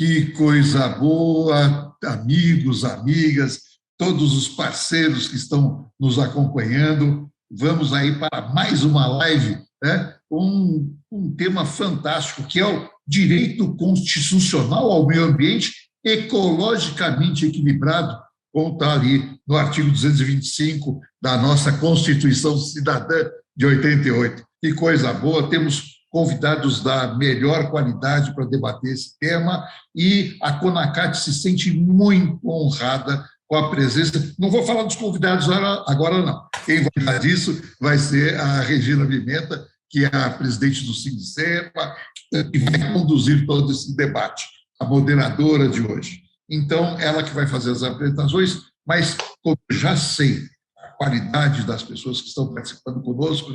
Que coisa boa, amigos, amigas, todos os parceiros que estão nos acompanhando. Vamos aí para mais uma live, né? Um tema fantástico, que é o direito constitucional ao meio ambiente ecologicamente equilibrado, como está ali no artigo 225 da nossa Constituição Cidadã de 88. Que coisa boa, temos convidados da melhor qualidade para debater esse tema, e a CONACAT se sente muito honrada com a presença. Não vou falar dos convidados agora, não. Quem vai falar disso vai ser a Regina Pimenta, que é a presidente do Sindicema, e vai conduzir todo esse debate, a moderadora de hoje. Então, ela que vai fazer as apresentações, mas, como eu já sei a qualidade das pessoas que estão participando conosco,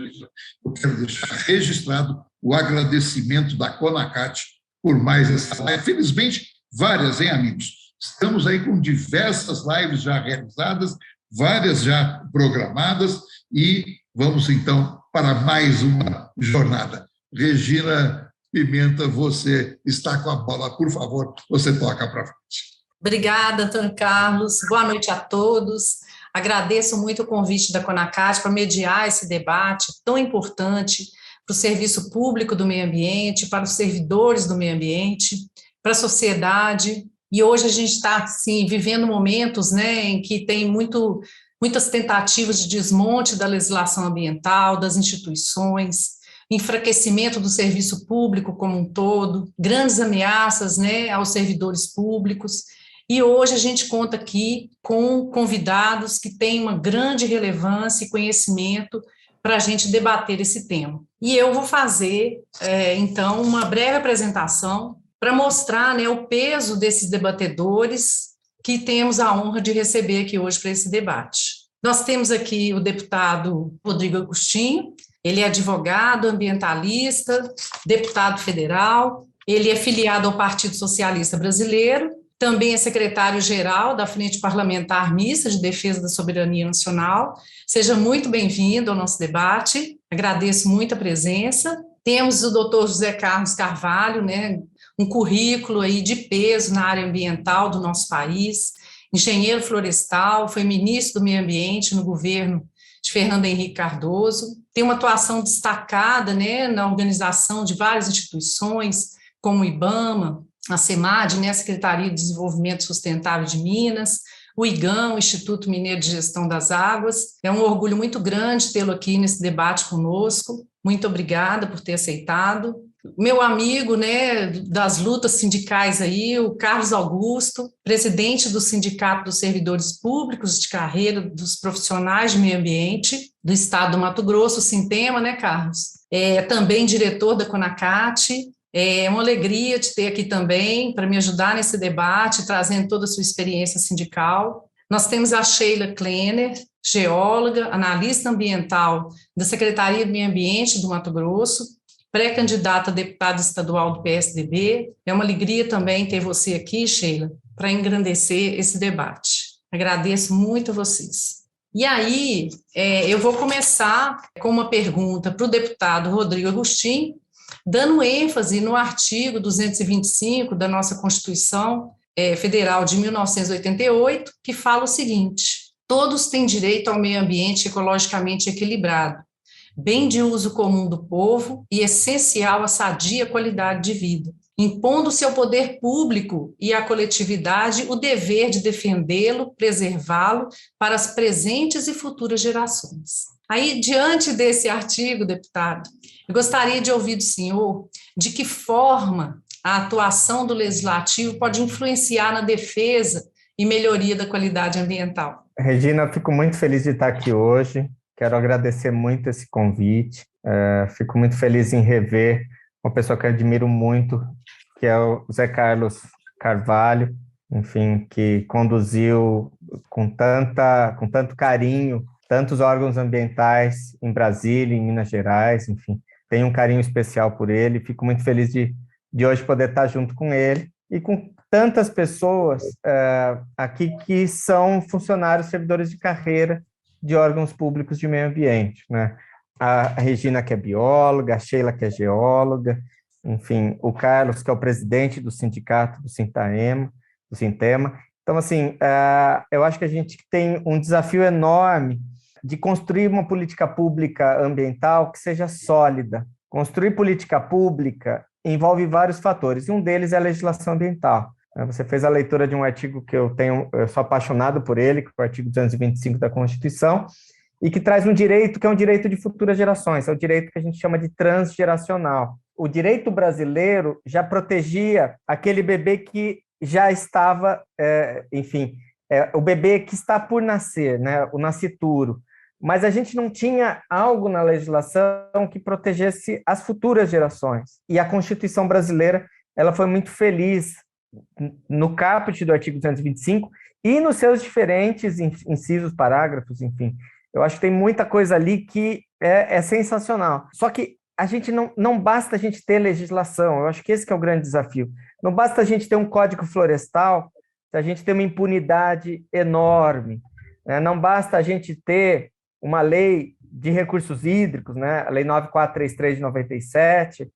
eu quero deixar registrado o agradecimento da CONACAT por mais essa live. Felizmente, várias, hein, amigos? Estamos aí com diversas lives já realizadas, várias já programadas, e vamos, então, para mais uma jornada. Regina Pimenta, você está com a bola, por favor, você toca para frente. Obrigada, Antônio Carlos. Boa noite a todos. Agradeço muito o convite da CONACAT para mediar esse debate tão importante para o serviço público do meio ambiente, para os servidores do meio ambiente, para a sociedade. E hoje a gente está, assim, vivendo momentos, né, em que tem muitas tentativas de desmonte da legislação ambiental, das instituições, enfraquecimento do serviço público como um todo, grandes ameaças, né, aos servidores públicos. E hoje a gente conta aqui com convidados que têm uma grande relevância e conhecimento para a gente debater esse tema. E eu vou fazer, então, uma breve apresentação para mostrar, né, o peso desses debatedores que temos a honra de receber aqui hoje para esse debate. Nós temos aqui o deputado Rodrigo Agostinho. Ele é advogado, ambientalista, deputado federal, ele é filiado ao Partido Socialista Brasileiro, também é secretário-geral da Frente Parlamentar Mista de Defesa da Soberania Nacional. Seja muito bem-vindo ao nosso debate, agradeço muito a presença. Temos o doutor José Carlos Carvalho, né, um currículo aí de peso na área ambiental do nosso país, engenheiro florestal, foi ministro do Meio Ambiente no governo de Fernando Henrique Cardoso, tem uma atuação destacada, né, na organização de várias instituições, como o IBAMA, a SEMAD, né, a Secretaria de Desenvolvimento Sustentável de Minas, o IGAM, o Instituto Mineiro de Gestão das Águas. É um orgulho muito grande tê-lo aqui nesse debate conosco. Muito obrigada por ter aceitado. Meu amigo, né, das lutas sindicais aí, o Carlos Augusto, presidente do Sindicato dos Servidores Públicos de Carreira dos Profissionais de Meio Ambiente do Estado do Mato Grosso, o Sintema, né, Carlos? Também diretor da CONACAT. É uma alegria te ter aqui também para me ajudar nesse debate, trazendo toda a sua experiência sindical. Nós temos a Sheila Klenner, geóloga, analista ambiental da Secretaria do Meio Ambiente do Mato Grosso, pré-candidata a deputada estadual do PSDB. É uma alegria também ter você aqui, Sheila, para engrandecer esse debate. Agradeço muito a vocês. E aí, eu vou começar com uma pergunta para o deputado Rodrigo Agostinho, dando ênfase no artigo 225 da nossa Constituição Federal de 1988, que fala o seguinte: todos têm direito ao meio ambiente ecologicamente equilibrado, bem de uso comum do povo e essencial à sadia qualidade de vida, impondo-se ao poder público e à coletividade o dever de defendê-lo, preservá-lo para as presentes e futuras gerações. Aí, diante desse artigo, deputado, eu gostaria de ouvir do senhor de que forma a atuação do Legislativo pode influenciar na defesa e melhoria da qualidade ambiental. Regina, eu fico muito feliz de estar aqui hoje, quero agradecer muito esse convite, fico muito feliz em rever uma pessoa que eu admiro muito, que é o Zé Carlos Carvalho, enfim, que conduziu com tanto carinho tantos órgãos ambientais em Brasília, em Minas Gerais, enfim, tenho um carinho especial por ele, fico muito feliz de hoje poder estar junto com ele e com tantas pessoas aqui que são funcionários, servidores de carreira de órgãos públicos de meio ambiente, né? A Regina, que é bióloga, a Sheila, que é geóloga, enfim, o Carlos, que é o presidente do sindicato do Sintema. Então, assim, eu acho que a gente tem um desafio enorme de construir uma política pública ambiental que seja sólida. Construir política pública envolve vários fatores, e um deles é a legislação ambiental. Você fez a leitura de um artigo que eu sou apaixonado por ele, que é o artigo 225 da Constituição, e que traz um direito que é um direito de futuras gerações, é o direito que a gente chama de transgeracional. O direito brasileiro já protegia aquele bebê que já estava, o bebê que está por nascer, né, o nascituro, mas a gente não tinha algo na legislação que protegesse as futuras gerações. E a Constituição brasileira, ela foi muito feliz no caput do artigo 225 e nos seus diferentes incisos, parágrafos, enfim. Eu acho que tem muita coisa ali que é sensacional. Só que a gente não basta a gente ter legislação, eu acho que esse que é o grande desafio. Não basta a gente ter um código florestal, a gente tem uma impunidade enorme, né? Não basta a gente ter uma lei de recursos hídricos, né? A Lei 9433 de 97,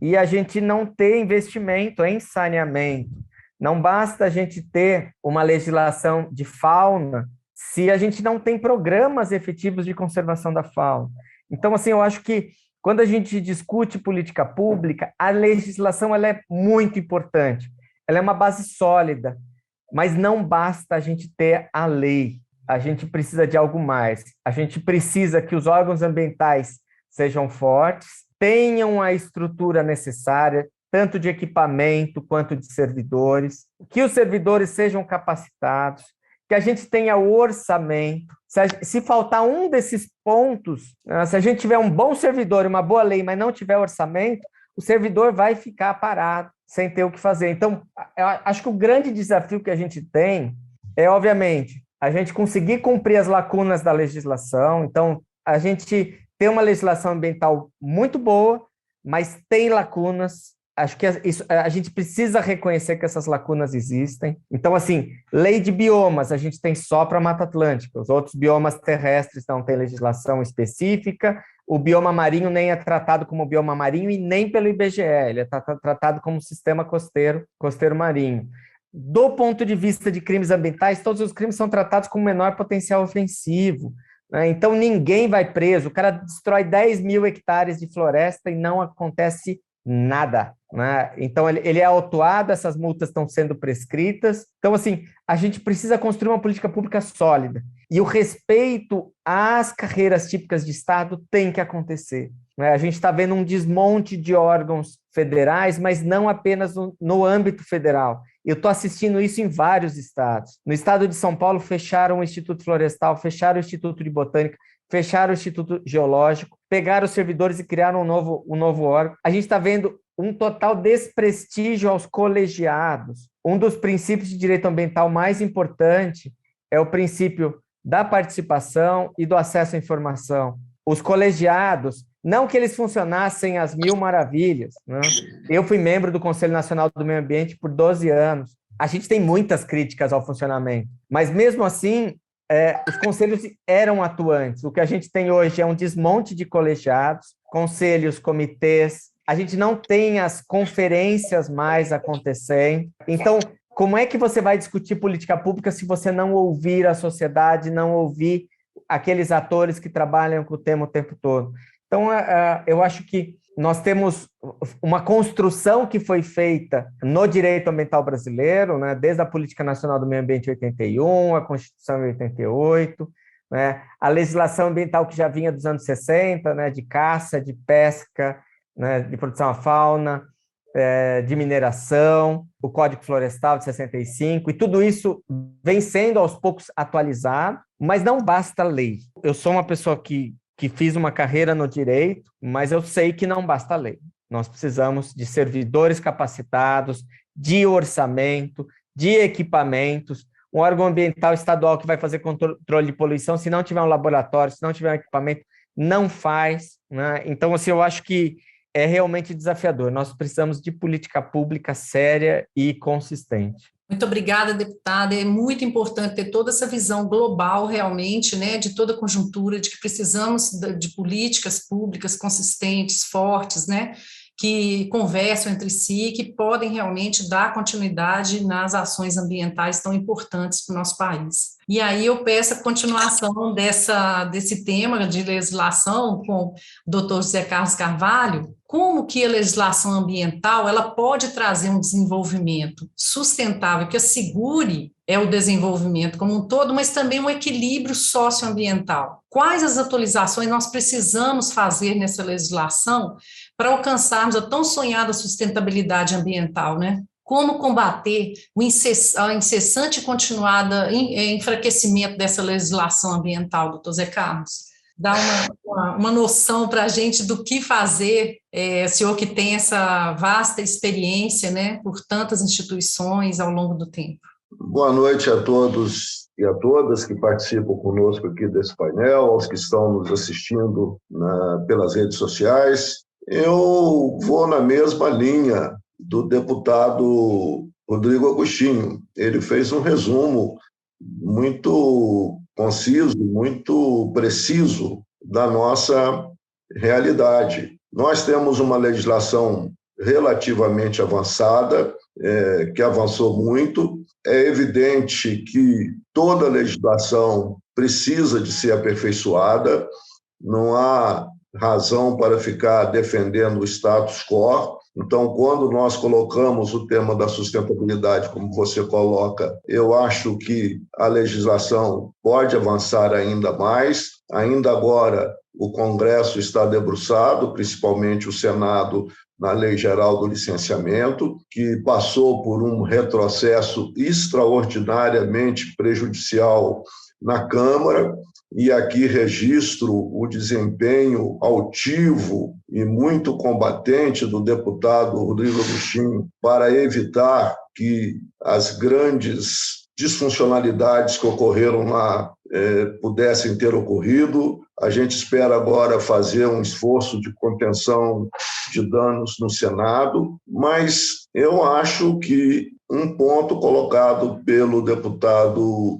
e a gente não ter investimento em saneamento. Não basta a gente ter uma legislação de fauna se a gente não tem programas efetivos de conservação da fauna. Então, assim, eu acho que quando a gente discute política pública, a legislação ela é muito importante. Ela é uma base sólida, mas não basta a gente ter a lei. A gente precisa de algo mais. A gente precisa que os órgãos ambientais sejam fortes, tenham a estrutura necessária, tanto de equipamento quanto de servidores, que os servidores sejam capacitados, que a gente tenha o orçamento. Se faltar um desses pontos, se a gente tiver um bom servidor e uma boa lei, mas não tiver orçamento, o servidor vai ficar parado, sem ter o que fazer. Então, eu acho que o grande desafio que a gente tem é, obviamente, a gente conseguir cumprir as lacunas da legislação. Então, a gente tem uma legislação ambiental muito boa, mas tem lacunas. Acho que a gente precisa reconhecer que essas lacunas existem. Então, assim, lei de biomas, a gente tem só para a Mata Atlântica. Os outros biomas terrestres não têm legislação específica. O bioma marinho nem é tratado como bioma marinho e nem pelo IBGE. Ele é tratado como sistema costeiro marinho. Do ponto de vista de crimes ambientais, todos os crimes são tratados com menor potencial ofensivo, né? Então, ninguém vai preso. O cara destrói 10 mil hectares de floresta e não acontece nada, né? Então, ele é autuado, essas multas estão sendo prescritas. Então, assim, a gente precisa construir uma política pública sólida. E o respeito às carreiras típicas de Estado tem que acontecer, né? A gente está vendo um desmonte de órgãos federais, mas não apenas no âmbito federal. Eu estou assistindo isso em vários estados. No estado de São Paulo, fecharam o Instituto Florestal, fecharam o Instituto de Botânica, fecharam o Instituto Geológico, pegaram os servidores e criaram um novo órgão. A gente está vendo um total desprestígio aos colegiados. Um dos princípios de direito ambiental mais importante é o princípio da participação e do acesso à informação. Os colegiados, não que eles funcionassem às mil maravilhas, né? Eu fui membro do Conselho Nacional do Meio Ambiente por 12 anos. A gente tem muitas críticas ao funcionamento, mas mesmo assim, os conselhos eram atuantes. O que a gente tem hoje é um desmonte de colegiados, conselhos, comitês. A gente não tem as conferências mais acontecendo. Então, como é que você vai discutir política pública se você não ouvir a sociedade, não ouvir aqueles atores que trabalham com o tema o tempo todo? Então, eu acho que nós temos uma construção que foi feita no direito ambiental brasileiro, né, desde a Política Nacional do Meio Ambiente em 81, a Constituição em 88, né, a legislação ambiental que já vinha dos anos 60, né, de caça, de pesca, né, de proteção à fauna, de mineração, o Código Florestal de 65, e tudo isso vem sendo aos poucos atualizado, mas não basta lei. Eu sou uma pessoa que fiz uma carreira no direito, mas eu sei que não basta lei. Nós precisamos de servidores capacitados, de orçamento, de equipamentos, um órgão ambiental estadual que vai fazer controle de poluição, se não tiver um laboratório, se não tiver um equipamento, não faz, né? Então, assim, eu acho que é realmente desafiador. Nós precisamos de política pública séria e consistente. Muito obrigada, deputada. É muito importante ter toda essa visão global, realmente, né, de toda a conjuntura, de que precisamos de políticas públicas consistentes, fortes, né, que conversam entre si, que podem realmente dar continuidade nas ações ambientais tão importantes para o nosso país. E aí eu peço a continuação desse tema de legislação com o doutor José Carlos Carvalho, como que a legislação ambiental ela pode trazer um desenvolvimento sustentável, que assegure o desenvolvimento como um todo, mas também um equilíbrio socioambiental. Quais as atualizações nós precisamos fazer nessa legislação para alcançarmos a tão sonhada sustentabilidade ambiental, né? Como combater a incessante e continuada enfraquecimento dessa legislação ambiental, doutor Zé Carlos? Dá uma noção para a gente do que fazer, o senhor que tem essa vasta experiência, né, por tantas instituições ao longo do tempo. Boa noite a todos e a todas que participam conosco aqui desse painel, aos que estão nos assistindo pelas redes sociais. Eu vou na mesma linha do deputado Rodrigo Agostinho. Ele fez um resumo muito conciso, muito preciso da nossa realidade. Nós temos uma legislação relativamente avançada, que avançou muito. É evidente que toda legislação precisa de ser aperfeiçoada, não há razão para ficar defendendo o status quo. Então, quando nós colocamos o tema da sustentabilidade, como você coloca, eu acho que a legislação pode avançar ainda mais. Ainda agora, o Congresso está debruçado, principalmente o Senado, na Lei Geral do Licenciamento, que passou por um retrocesso extraordinariamente prejudicial na Câmara, e aqui registro o desempenho altivo e muito combatente do deputado Rodrigo Agostinho para evitar que as grandes disfuncionalidades que ocorreram lá pudessem ter ocorrido. A gente espera agora fazer um esforço de contenção de danos no Senado, mas eu acho que um ponto colocado pelo deputado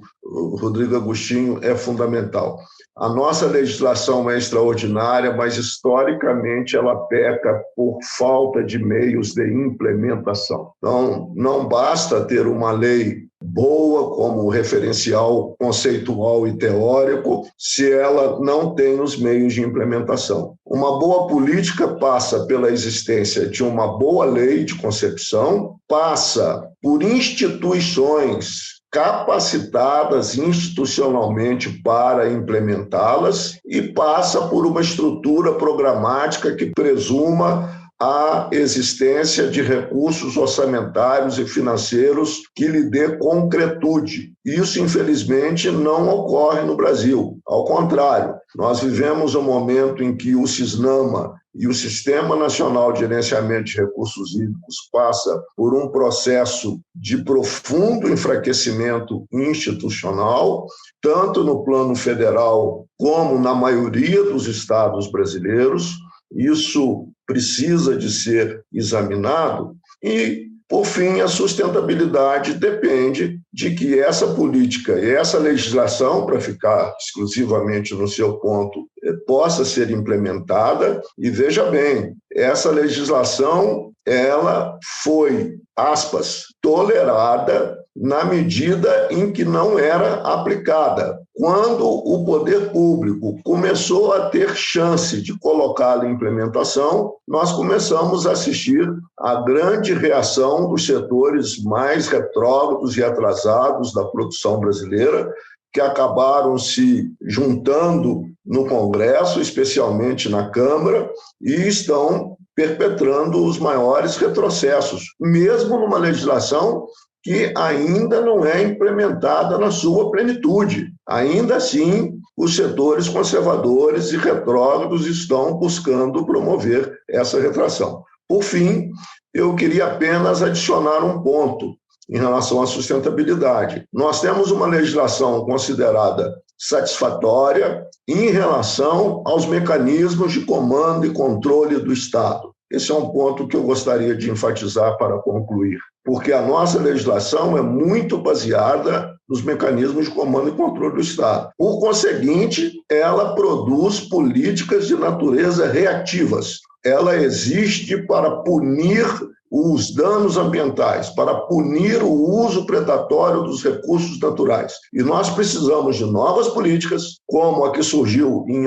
Rodrigo Agostinho é fundamental. A nossa legislação é extraordinária, mas historicamente ela peca por falta de meios de implementação. Então, não basta ter uma lei boa como referencial conceitual e teórico se ela não tem os meios de implementação. Uma boa política passa pela existência de uma boa lei de concepção, passa por instituições capacitadas institucionalmente para implementá-las e passa por uma estrutura programática que presuma a existência de recursos orçamentários e financeiros que lhe dê concretude. Isso, infelizmente, não ocorre no Brasil. Ao contrário, nós vivemos um momento em que o SISNAMA e o Sistema Nacional de Gerenciamento de Recursos Hídricos passa por um processo de profundo enfraquecimento institucional, tanto no plano federal como na maioria dos estados brasileiros. Isso precisa de ser examinado e, por fim, a sustentabilidade depende de que essa política e essa legislação, para ficar exclusivamente no seu ponto, possa ser implementada. E veja bem, essa legislação ela foi, aspas, tolerada na medida em que não era aplicada. Quando o poder público começou a ter chance de colocá-la em implementação, nós começamos a assistir à grande reação dos setores mais retrógrados e atrasados da produção brasileira, que acabaram se juntando no Congresso, especialmente na Câmara, e estão perpetrando os maiores retrocessos, mesmo numa legislação que ainda não é implementada na sua plenitude. Ainda assim, os setores conservadores e retrógrados estão buscando promover essa retração. Por fim, eu queria apenas adicionar um ponto em relação à sustentabilidade. Nós temos uma legislação considerada satisfatória em relação aos mecanismos de comando e controle do Estado. Esse é um ponto que eu gostaria de enfatizar para concluir, porque a nossa legislação é muito baseada nos mecanismos de comando e controle do Estado. Por conseguinte, ela produz políticas de natureza reativas, ela existe para punir os danos ambientais, para punir o uso predatório dos recursos naturais. E nós precisamos de novas políticas, como a que surgiu em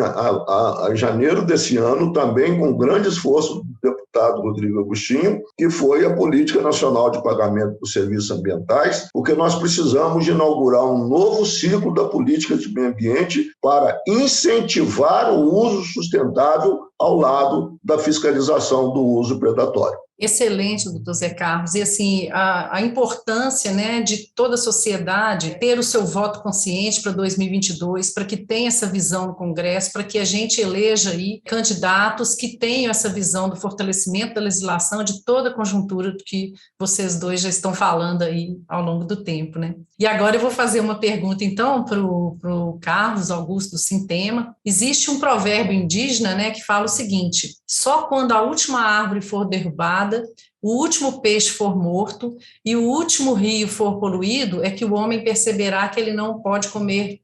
janeiro desse ano, também com grande esforço do deputado Rodrigo Agostinho, que foi a Política Nacional de Pagamento por Serviços Ambientais, porque nós precisamos de inaugurar um novo ciclo da política de meio ambiente para incentivar o uso sustentável ao lado da fiscalização do uso predatório. Excelente, doutor Zé Carlos. E, assim, a importância, né, de toda a sociedade ter o seu voto consciente para 2022, para que tenha essa visão no Congresso, para que a gente eleja aí candidatos que tenham essa visão do fortalecimento da legislação, de toda a conjuntura que vocês dois já estão falando aí ao longo do tempo, né? E agora eu vou fazer uma pergunta, então, para o Carlos Augusto do Sintema. Existe um provérbio indígena, né, que fala o seguinte: só quando a última árvore for derrubada, o último peixe for morto e o último rio for poluído, é que o homem perceberá que ele não pode comer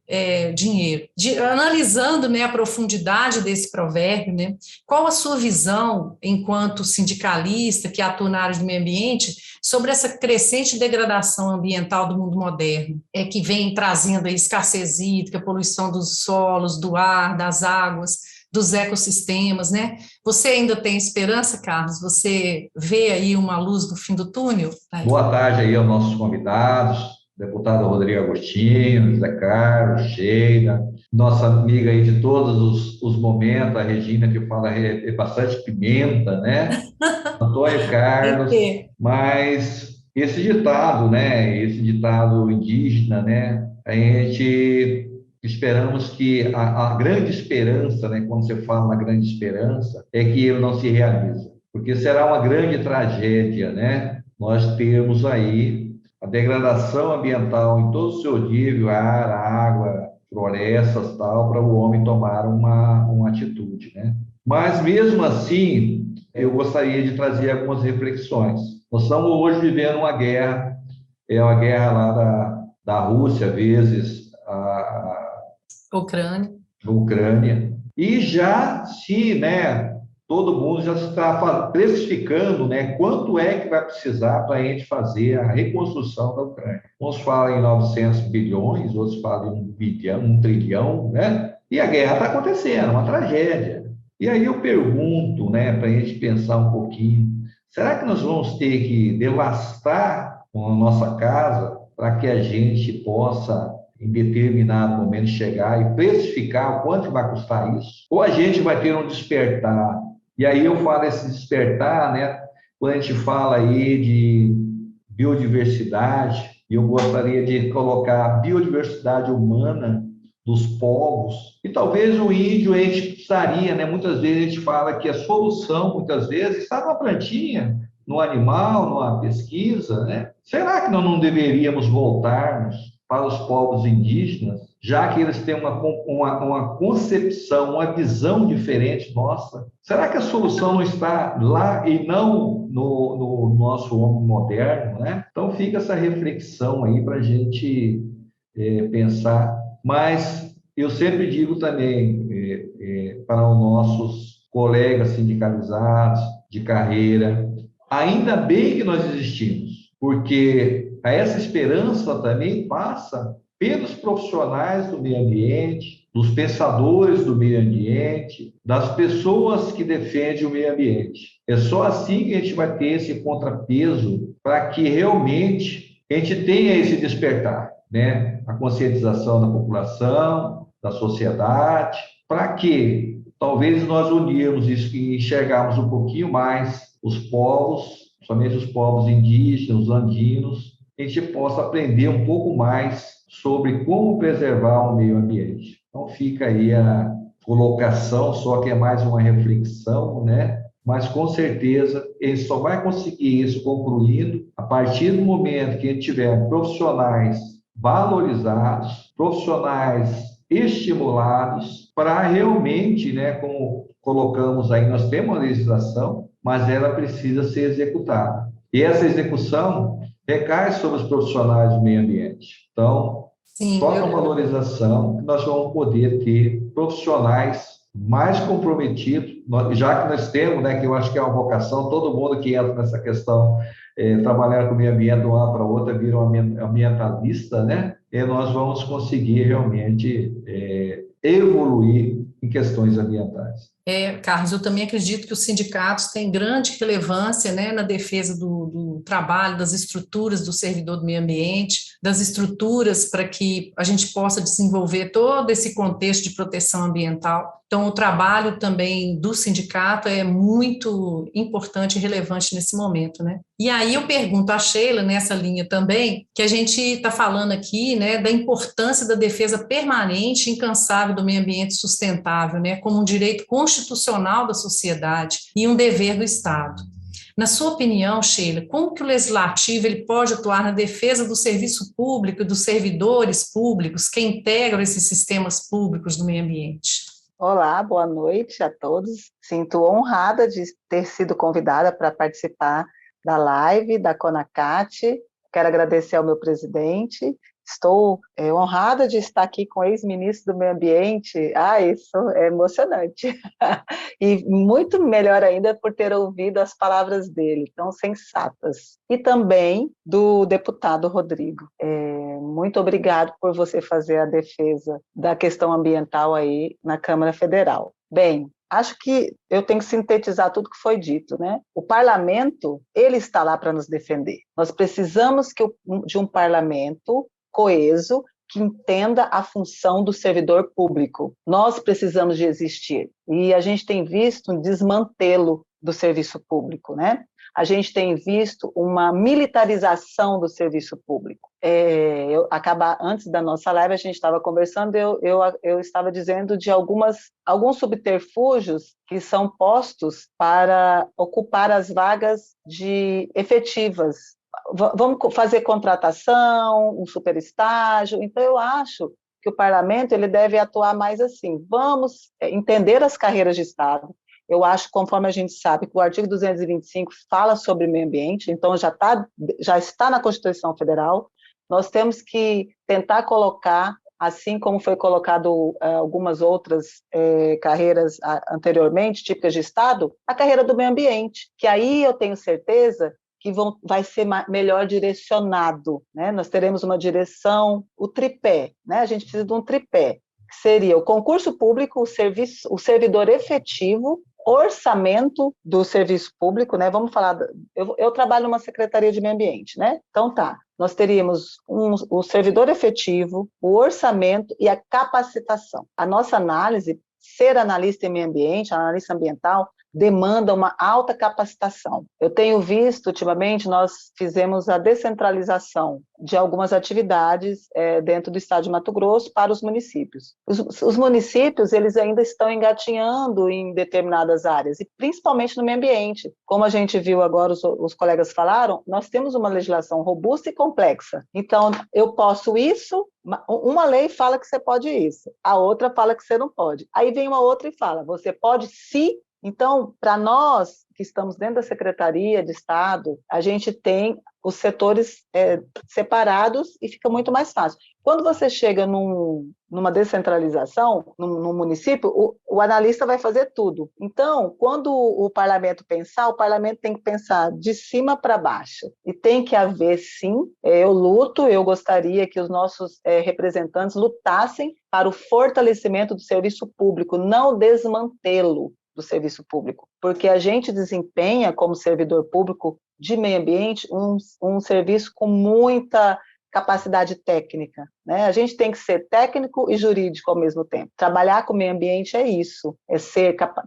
dinheiro. Analisando, né, a profundidade desse provérbio, né, qual a sua visão, enquanto sindicalista que atua na área do meio ambiente, sobre essa crescente degradação ambiental do mundo moderno, que vem trazendo a escassez hídrica, poluição dos solos, do ar, das águas, dos ecossistemas, né? Você ainda tem esperança, Carlos? Você vê aí uma luz no fim do túnel? Boa tarde aí aos nossos convidados, deputado Rodrigo Agostinho, Zé Carlos, Sheila, nossa amiga aí de todos os momentos, a Regina, que fala bastante pimenta, né? Antônio Carlos, mas esse ditado, né? Esse ditado indígena, né? A gente... Esperamos que a grande esperança, né, quando você fala na grande esperança, é que ele não se realiza, porque será uma grande tragédia, né, nós termos aí a degradação ambiental em todo o seu nível, ar, água, florestas, tal, para o homem tomar uma atitude, né. Mas, mesmo assim, eu gostaria de trazer algumas reflexões. Nós estamos hoje vivendo uma guerra, uma guerra lá da Rússia, vezes Ucrânia. E já se, né, todo mundo já está precificando, né, quanto é que vai precisar para a gente fazer a reconstrução da Ucrânia. Uns falam em 900 bilhões, outros falam em 1 bilhão, 1 trilhão, né? E a guerra está acontecendo, uma tragédia. E aí eu pergunto, né, para a gente pensar um pouquinho, será que nós vamos ter que devastar a nossa casa para que a gente possa, em determinado momento, chegar e precificar o quanto vai custar isso? Ou a gente vai ter um despertar? E aí eu falo esse despertar, né? Quando a gente fala aí de biodiversidade, eu gostaria de colocar a biodiversidade humana dos povos, e talvez o índio, a gente precisaria, né? Muitas vezes a gente fala que a solução, muitas vezes, está numa plantinha, no animal, numa pesquisa, né? Será que nós não deveríamos voltarmos para os povos indígenas, já que eles têm uma concepção, uma visão diferente nossa? Será que a solução não está lá e não no nosso homem moderno, né? Então fica essa reflexão aí para a gente pensar. Mas eu sempre digo também para os nossos colegas sindicalizados de carreira, ainda bem que nós existimos, porque essa esperança também passa pelos profissionais do meio ambiente, dos pensadores do meio ambiente, das pessoas que defendem o meio ambiente. É só assim que a gente vai ter esse contrapeso para que realmente a gente tenha esse despertar, né? A conscientização da população, da sociedade, para que talvez nós unirmos isso e enxergarmos um pouquinho mais os povos, somente os povos indígenas, os andinos, a gente possa aprender um pouco mais sobre como preservar o meio ambiente. Então fica aí a colocação, só que é mais uma reflexão, né? Mas com certeza ele só vai conseguir isso concluindo a partir do momento que ele tiver profissionais valorizados, profissionais estimulados para realmente, né, como colocamos aí, nós temos uma legislação, mas ela precisa ser executada. E essa execução recai sobre os profissionais do meio ambiente. Então, só com valorização que nós vamos poder ter profissionais mais comprometidos, já que nós temos, né, que eu acho que é uma vocação, todo mundo que entra nessa questão, trabalhar com o meio ambiente de uma hora para outra, vira um ambientalista, né, e nós vamos conseguir realmente evoluir em questões ambientais. Carlos, eu também acredito que os sindicatos têm grande relevância, né, na defesa do trabalho, das estruturas do servidor do meio ambiente, das estruturas para que a gente possa desenvolver todo esse contexto de proteção ambiental. Então, o trabalho também do sindicato é muito importante e relevante nesse momento, né? E aí eu pergunto a Sheila, nessa linha também, que a gente está falando aqui, né, da importância da defesa permanente e incansável do meio ambiente sustentável, né, como um direito constitucional da sociedade e um dever do Estado. Na sua opinião, Sheila, como que o legislativo ele pode atuar na defesa do serviço público e dos servidores públicos que integram esses sistemas públicos do meio ambiente? Olá, boa noite a todos. Sinto honrada de ter sido convidada para participar da live da CONACAT. Quero agradecer ao meu presidente. Estou honrada de estar aqui com o ex-ministro do Meio Ambiente. Isso é emocionante. E muito melhor ainda por ter ouvido as palavras dele, tão sensatas. E também do deputado Rodrigo. Muito obrigado por você fazer a defesa da questão ambiental aí na Câmara Federal. Bem, acho que eu tenho que sintetizar tudo que foi dito, né? O parlamento, ele está lá para nos defender. Nós precisamos de um parlamento coeso, que entenda a função do servidor público. Nós precisamos de existir. E a gente tem visto um desmantelo do serviço público, né? A gente tem visto uma militarização do serviço público. Antes da nossa live, a gente estava conversando, eu estava dizendo de alguns subterfúgios que são postos para ocupar as vagas efetivas. Vamos fazer contratação, um superestágio. Então, eu acho que o parlamento ele deve atuar mais assim. Vamos entender as carreiras de Estado. Eu acho, conforme a gente sabe, que o artigo 225 fala sobre meio ambiente, então já está na Constituição Federal. Nós temos que tentar colocar, assim como foi colocado algumas outras carreiras anteriormente, típicas de Estado, a carreira do meio ambiente, que aí eu tenho certeza que vai ser melhor direcionado, né? Nós teremos uma direção, o tripé, né? A gente precisa de um tripé, que seria o concurso público, o servidor efetivo, orçamento do serviço público, né? Vamos falar, eu trabalho numa secretaria de meio ambiente, né? Então nós teríamos o servidor efetivo, o orçamento e a capacitação. A nossa análise, ser analista em meio ambiente, analista ambiental, demanda uma alta capacitação. Eu tenho visto, ultimamente, nós fizemos a descentralização de algumas atividades dentro do estado de Mato Grosso para os municípios. Os municípios, eles ainda estão engatinhando em determinadas áreas, e principalmente no meio ambiente. Como a gente viu agora, os colegas falaram, nós temos uma legislação robusta e complexa. Então, eu posso isso, uma lei fala que você pode isso, a outra fala que você não pode. Aí vem uma outra e fala, você pode se... Então, para nós que estamos dentro da Secretaria de Estado, a gente tem os setores separados e fica muito mais fácil. Quando você chega numa descentralização, num município, o analista vai fazer tudo. Então, quando o parlamento pensar, o parlamento tem que pensar de cima para baixo. E tem que haver, sim, eu gostaria que os nossos representantes lutassem para o fortalecimento do serviço público, não desmantê-lo do serviço público, porque a gente desempenha, como servidor público de meio ambiente, um serviço com muita capacidade técnica, né? A gente tem que ser técnico e jurídico ao mesmo tempo. Trabalhar com o meio ambiente é isso,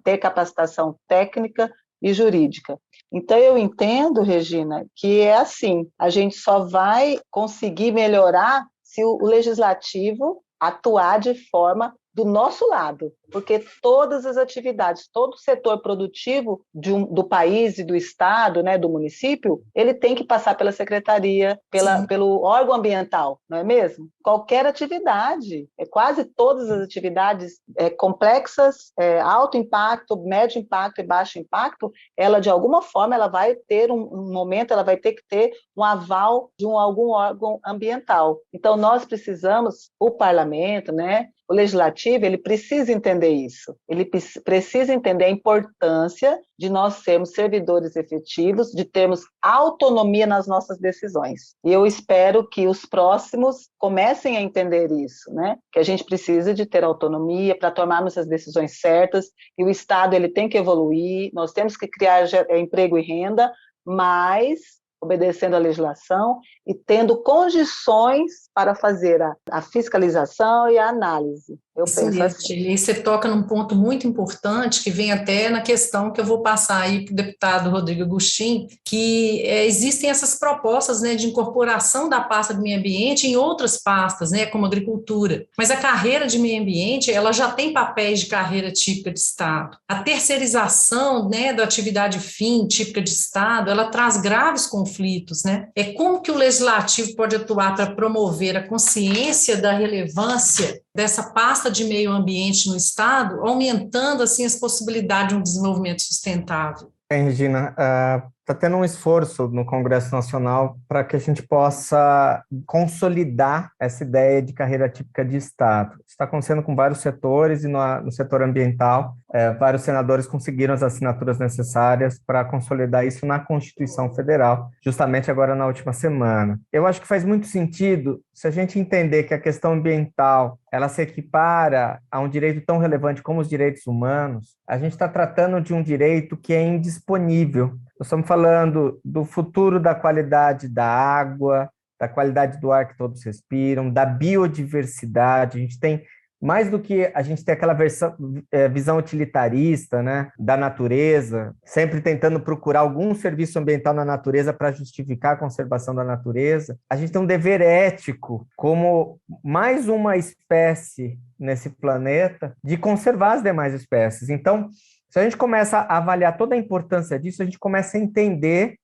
ter capacitação técnica e jurídica. Então, eu entendo, Regina, que é assim, a gente só vai conseguir melhorar se o legislativo atuar de forma do nosso lado, porque todas as atividades, todo o setor produtivo do país e do estado, né, do município, ele tem que passar pela secretaria, pelo órgão ambiental, não é mesmo? Qualquer atividade, quase todas as atividades complexas, alto impacto, médio impacto e baixo impacto, ela de alguma forma ela vai ter um momento, ela vai ter que ter um aval de algum órgão ambiental. Então nós precisamos, o parlamento, né, o legislativo, legislativo, ele precisa entender isso. Ele precisa entender a importância de nós sermos servidores efetivos, de termos autonomia nas nossas decisões. E eu espero que os próximos comecem a entender isso, né? Que a gente precisa de ter autonomia para tomarmos as decisões certas, e o Estado ele tem que evoluir, nós temos que criar emprego e renda, mas obedecendo à legislação e tendo condições para fazer a fiscalização e a análise. Eu penso assim. E você toca num ponto muito importante, que vem até na questão que eu vou passar aí para o deputado Rodrigo Agostinho, que existem essas propostas, né, de incorporação da pasta do meio ambiente em outras pastas, né, como agricultura. Mas a carreira de meio ambiente, ela já tem papéis de carreira típica de Estado. A terceirização, né, da atividade fim típica de Estado, ela traz graves conflitos, né? Como que o legislativo pode atuar para promover a consciência da relevância dessa pasta de meio ambiente no Estado, aumentando assim as possibilidades de um desenvolvimento sustentável? Regina, está tendo um esforço no Congresso Nacional para que a gente possa consolidar essa ideia de carreira típica de Estado. Está acontecendo com vários setores e no setor ambiental, vários senadores conseguiram as assinaturas necessárias para consolidar isso na Constituição Federal, justamente agora na última semana. Eu acho que faz muito sentido se a gente entender que a questão ambiental ela se equipara a um direito tão relevante como os direitos humanos. A gente está tratando de um direito que é indisponível. Nós estamos falando do futuro da qualidade da água, da qualidade do ar que todos respiram, da biodiversidade. A gente tem, mais do que a gente tem aquela visão utilitarista, né, da natureza, sempre tentando procurar algum serviço ambiental na natureza para justificar a conservação da natureza, a gente tem um dever ético, como mais uma espécie nesse planeta, de conservar as demais espécies. Então, se a gente começa a avaliar toda a importância disso, a gente começa a entender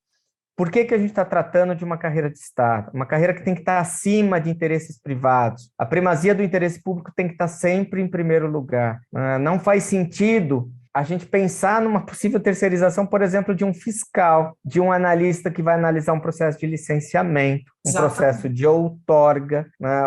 por que a gente está tratando de uma carreira de Estado, uma carreira que tem que estar acima de interesses privados. A primazia do interesse público tem que estar sempre em primeiro lugar. Não faz sentido a gente pensar numa possível terceirização, por exemplo, de um fiscal, de um analista que vai analisar um processo de licenciamento, um processo de outorga,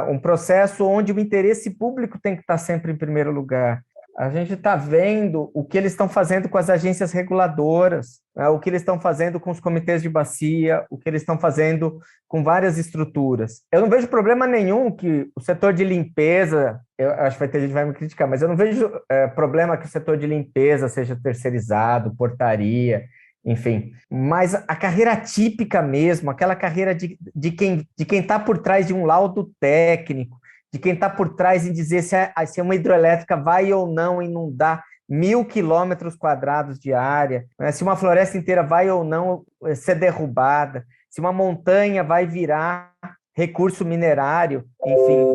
um processo onde o interesse público tem que estar sempre em primeiro lugar. A gente está vendo o que eles estão fazendo com as agências reguladoras, né, o que eles estão fazendo com os comitês de bacia, o que eles estão fazendo com várias estruturas. Eu não vejo problema nenhum que o setor de limpeza, eu acho que vai ter gente que vai me criticar, mas eu não vejo problema que o setor de limpeza seja terceirizado, portaria, enfim. Mas a carreira típica mesmo, aquela carreira de quem está por trás de um laudo técnico, de quem está por trás em dizer se uma hidrelétrica vai ou não inundar 1.000 quilômetros quadrados de área, né? Se uma floresta inteira vai ou não ser derrubada, se uma montanha vai virar recurso minerário, enfim,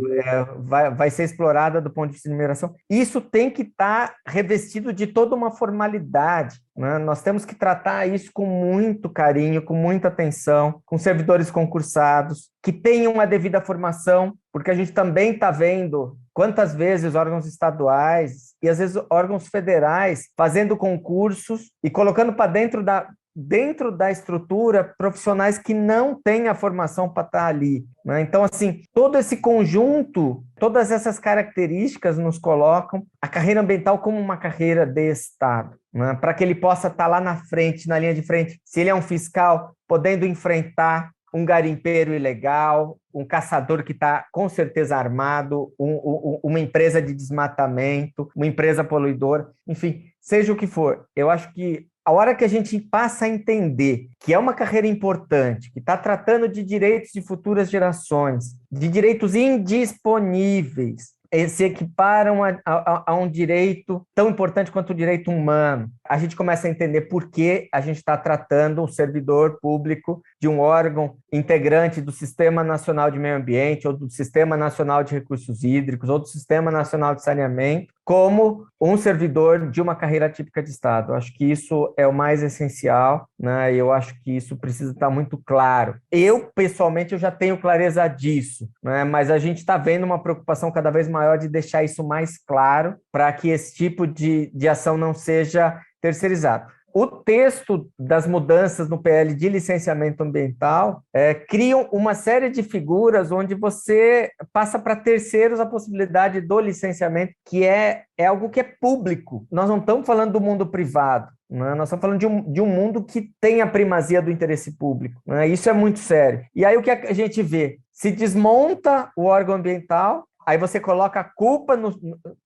vai ser explorada do ponto de vista de mineração. Isso tem que estar revestido de toda uma formalidade, né? Nós temos que tratar isso com muito carinho, com muita atenção, com servidores concursados, que tenham uma devida formação, porque a gente também está vendo quantas vezes órgãos estaduais e às vezes órgãos federais fazendo concursos e colocando para dentro da estrutura profissionais que não têm a formação para estar ali, né? Então, assim, todo esse conjunto, todas essas características nos colocam a carreira ambiental como uma carreira de Estado, né? Para que ele possa estar lá na frente, na linha de frente, se ele é um fiscal, podendo enfrentar um garimpeiro ilegal, um caçador que está com certeza armado, uma empresa de desmatamento, uma empresa poluidora, enfim, seja o que for. Eu acho que a hora que a gente passa a entender que é uma carreira importante, que está tratando de direitos de futuras gerações, de direitos indisponíveis, se equiparam a um direito tão importante quanto o direito humano, a gente começa a entender por que a gente está tratando um servidor público de um órgão integrante do Sistema Nacional de Meio Ambiente, ou do Sistema Nacional de Recursos Hídricos, ou do Sistema Nacional de Saneamento, como um servidor de uma carreira típica de Estado. Eu acho que isso é o mais essencial, né? Eu acho que isso precisa estar muito claro. Eu, pessoalmente, eu já tenho clareza disso, né? Mas a gente está vendo uma preocupação cada vez maior de deixar isso mais claro para que esse tipo de ação não seja terceirizado. o texto das mudanças no PL de licenciamento ambiental criam uma série de figuras onde você passa para terceiros a possibilidade do licenciamento, que é algo que é público. Nós não estamos falando do mundo privado, né? Nós estamos falando de um mundo que tem a primazia do interesse público, né? Isso é muito sério. E aí o que a gente vê? Se desmonta o órgão ambiental, aí você coloca a culpa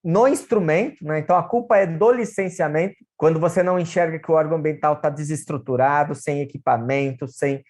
no instrumento, né? Então a culpa é do licenciamento, quando você não enxerga que o órgão ambiental está desestruturado, sem equipamento, sem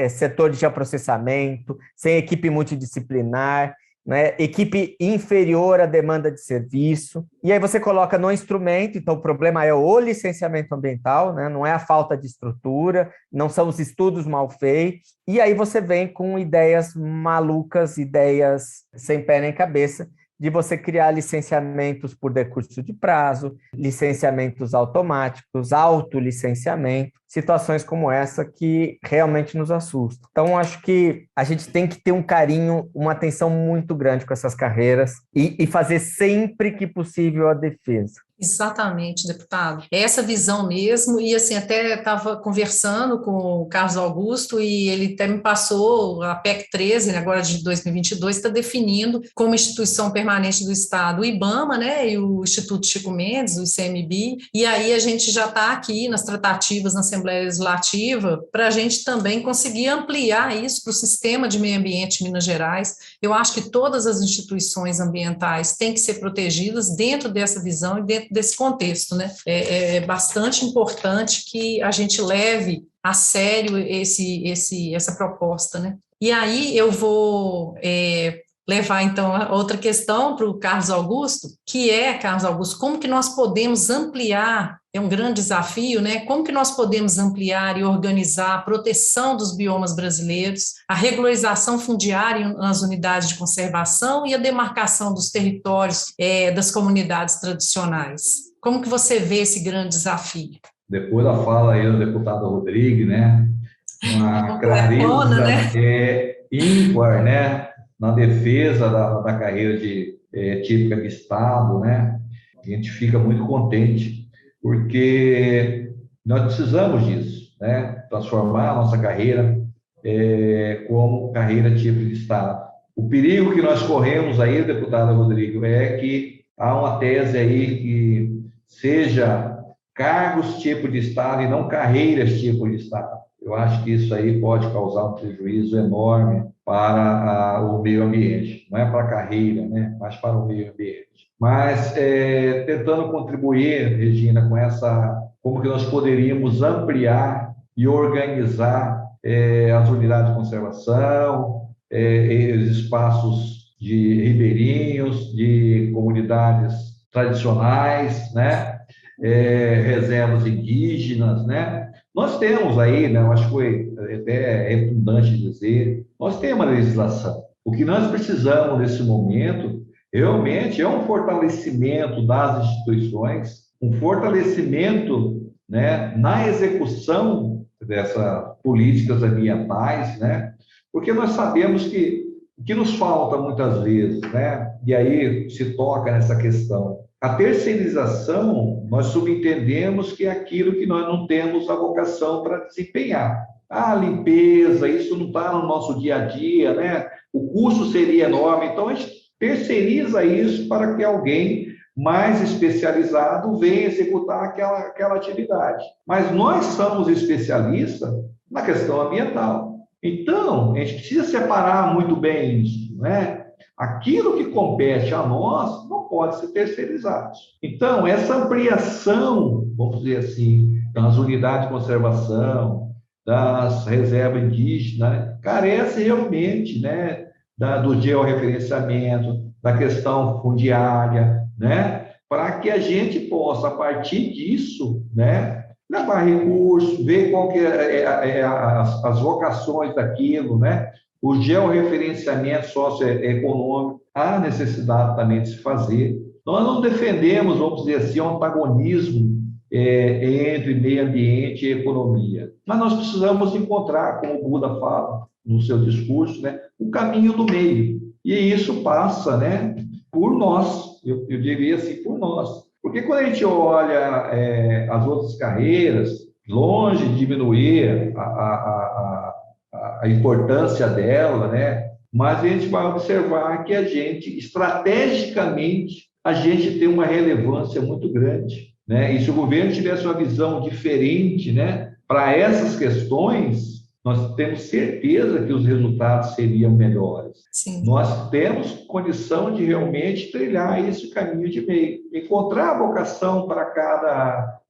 setor de geoprocessamento, sem equipe multidisciplinar, né? Equipe inferior à demanda de serviço. E aí você coloca no instrumento, então o problema é o licenciamento ambiental, né? Não é a falta de estrutura, não são os estudos mal feitos. E aí você vem com ideias malucas, ideias sem pé nem cabeça, de você criar licenciamentos por decurso de prazo, licenciamentos automáticos, autolicenciamento, situações como essa que realmente nos assustam. Então, acho que a gente tem que ter um carinho, uma atenção muito grande com essas carreiras e fazer sempre que possível a defesa. Exatamente, deputado. É essa visão mesmo, e assim, até estava conversando com o Carlos Augusto e ele até me passou a PEC 13, né, agora de 2022, está definindo como instituição permanente do Estado o IBAMA, né, e o Instituto Chico Mendes, o ICMBio, e aí a gente já está aqui nas tratativas na Assembleia Legislativa para a gente também conseguir ampliar isso para o sistema de meio ambiente de Minas Gerais. Eu acho que todas as instituições ambientais têm que ser protegidas dentro dessa visão e dentro desse contexto, né? É bastante importante que a gente leve a sério essa proposta, né? E aí eu vou levar, então, a outra questão para o Carlos Augusto, que é, Carlos Augusto, como que nós podemos ampliar, é um grande desafio, né? Como que nós podemos ampliar e organizar a proteção dos biomas brasileiros, a regularização fundiária nas unidades de conservação e a demarcação dos territórios das comunidades tradicionais? Como que você vê esse grande desafio? Depois da fala aí do deputado Rodrigues, né? Uma clareza, né? Ímpar, né? Na defesa da carreira típica de Estado, né? A gente fica muito contente, porque nós precisamos disso, né? Transformar a nossa carreira como carreira típica de Estado. O perigo que nós corremos aí, deputado Rodrigo, é que há uma tese aí que seja cargos tipo de Estado e não carreiras tipo de Estado. Eu acho que isso aí pode causar um prejuízo enorme para o meio ambiente. Não é para a carreira, né? Mas para o meio ambiente. Mas tentando contribuir, Regina, com como que nós poderíamos ampliar e organizar as unidades de conservação, os espaços de ribeirinhos, de comunidades tradicionais, né? Reservas indígenas, né? Nós temos aí, né, eu acho que foi até redundante dizer, nós temos uma legislação. O que nós precisamos nesse momento, realmente, é um fortalecimento das instituições, um fortalecimento, né, na execução dessas políticas ambientais, né? Porque nós sabemos que o que nos falta muitas vezes, né? E aí se toca nessa questão. A terceirização, nós subentendemos que é aquilo que nós não temos a vocação para desempenhar. A limpeza, isso não está no nosso dia a dia, né? O custo seria enorme, então a gente terceiriza isso para que alguém mais especializado venha executar aquela atividade. Mas nós somos especialistas na questão ambiental. Então, a gente precisa separar muito bem isso, né? Aquilo que compete a nós não pode ser terceirizado. Então, essa ampliação, vamos dizer assim, das unidades de conservação, das reservas indígenas, né, carece realmente, né, do georreferenciamento, da questão fundiária, né, para que a gente possa, a partir disso, né, levar recursos, ver qual que as vocações daquilo, né, o georreferenciamento socioeconômico, há necessidade também de se fazer. Nós não defendemos, vamos dizer assim, um antagonismo entre meio ambiente e economia, mas nós precisamos encontrar, como o Buda fala no seu discurso, né, o caminho do meio. E isso passa, né, por nós, eu diria assim, por nós. Porque quando a gente olha as outras carreiras, longe de diminuir a importância dela, né? Mas a gente vai observar que a gente, estrategicamente, a gente tem uma relevância muito grande, né? E se o governo tivesse uma visão diferente, né, para essas questões, nós temos certeza que os resultados seriam melhores. Sim. Nós temos condição de realmente trilhar esse caminho de meio, encontrar a vocação para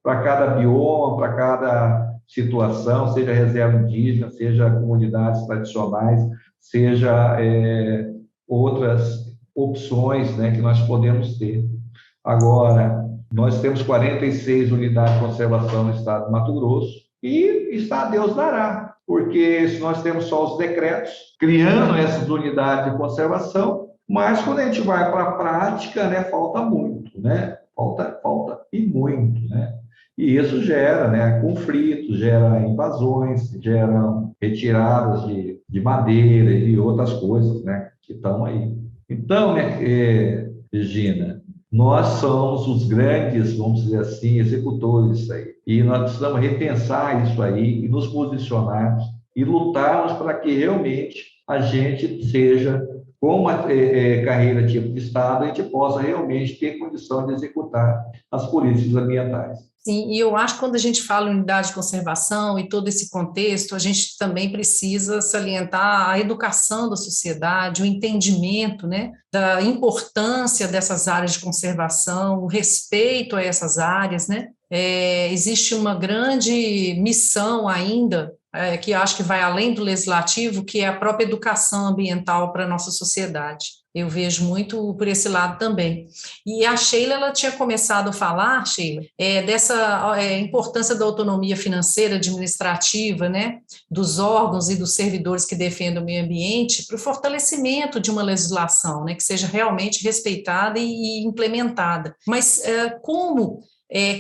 cada bioma, para cada situação, seja reserva indígena, seja comunidades tradicionais, seja outras opções, né, que nós podemos ter. Agora, nós temos 46 unidades de conservação no estado de Mato Grosso e está a Deus dará, porque se nós temos só os decretos criando essas unidades de conservação, mas quando a gente vai para a prática, né, falta muito, né? Falta e muito, né? E isso gera, né, conflitos, gera invasões, gera retiradas de madeira e outras coisas, né, que estão aí. Então, né, Regina, nós somos os grandes, vamos dizer assim, executores disso aí. E nós precisamos repensar isso aí e nos posicionarmos e lutarmos para que realmente a gente seja, com uma carreira tipo de Estado, a gente possa realmente ter condição de executar as políticas ambientais. Sim, e eu acho que quando a gente fala em unidade de conservação e todo esse contexto, a gente também precisa salientar a educação da sociedade, o entendimento, né, da importância dessas áreas de conservação, o respeito a essas áreas, né? Existe uma grande missão ainda, que acho que vai além do legislativo, que é a própria educação ambiental para a nossa sociedade. Eu vejo muito por esse lado também. E a Sheila, ela tinha começado a falar, Sheila, dessa importância da autonomia financeira, administrativa, né, dos órgãos e dos servidores que defendem o meio ambiente, para o fortalecimento de uma legislação, né, que seja realmente respeitada e implementada. Mas como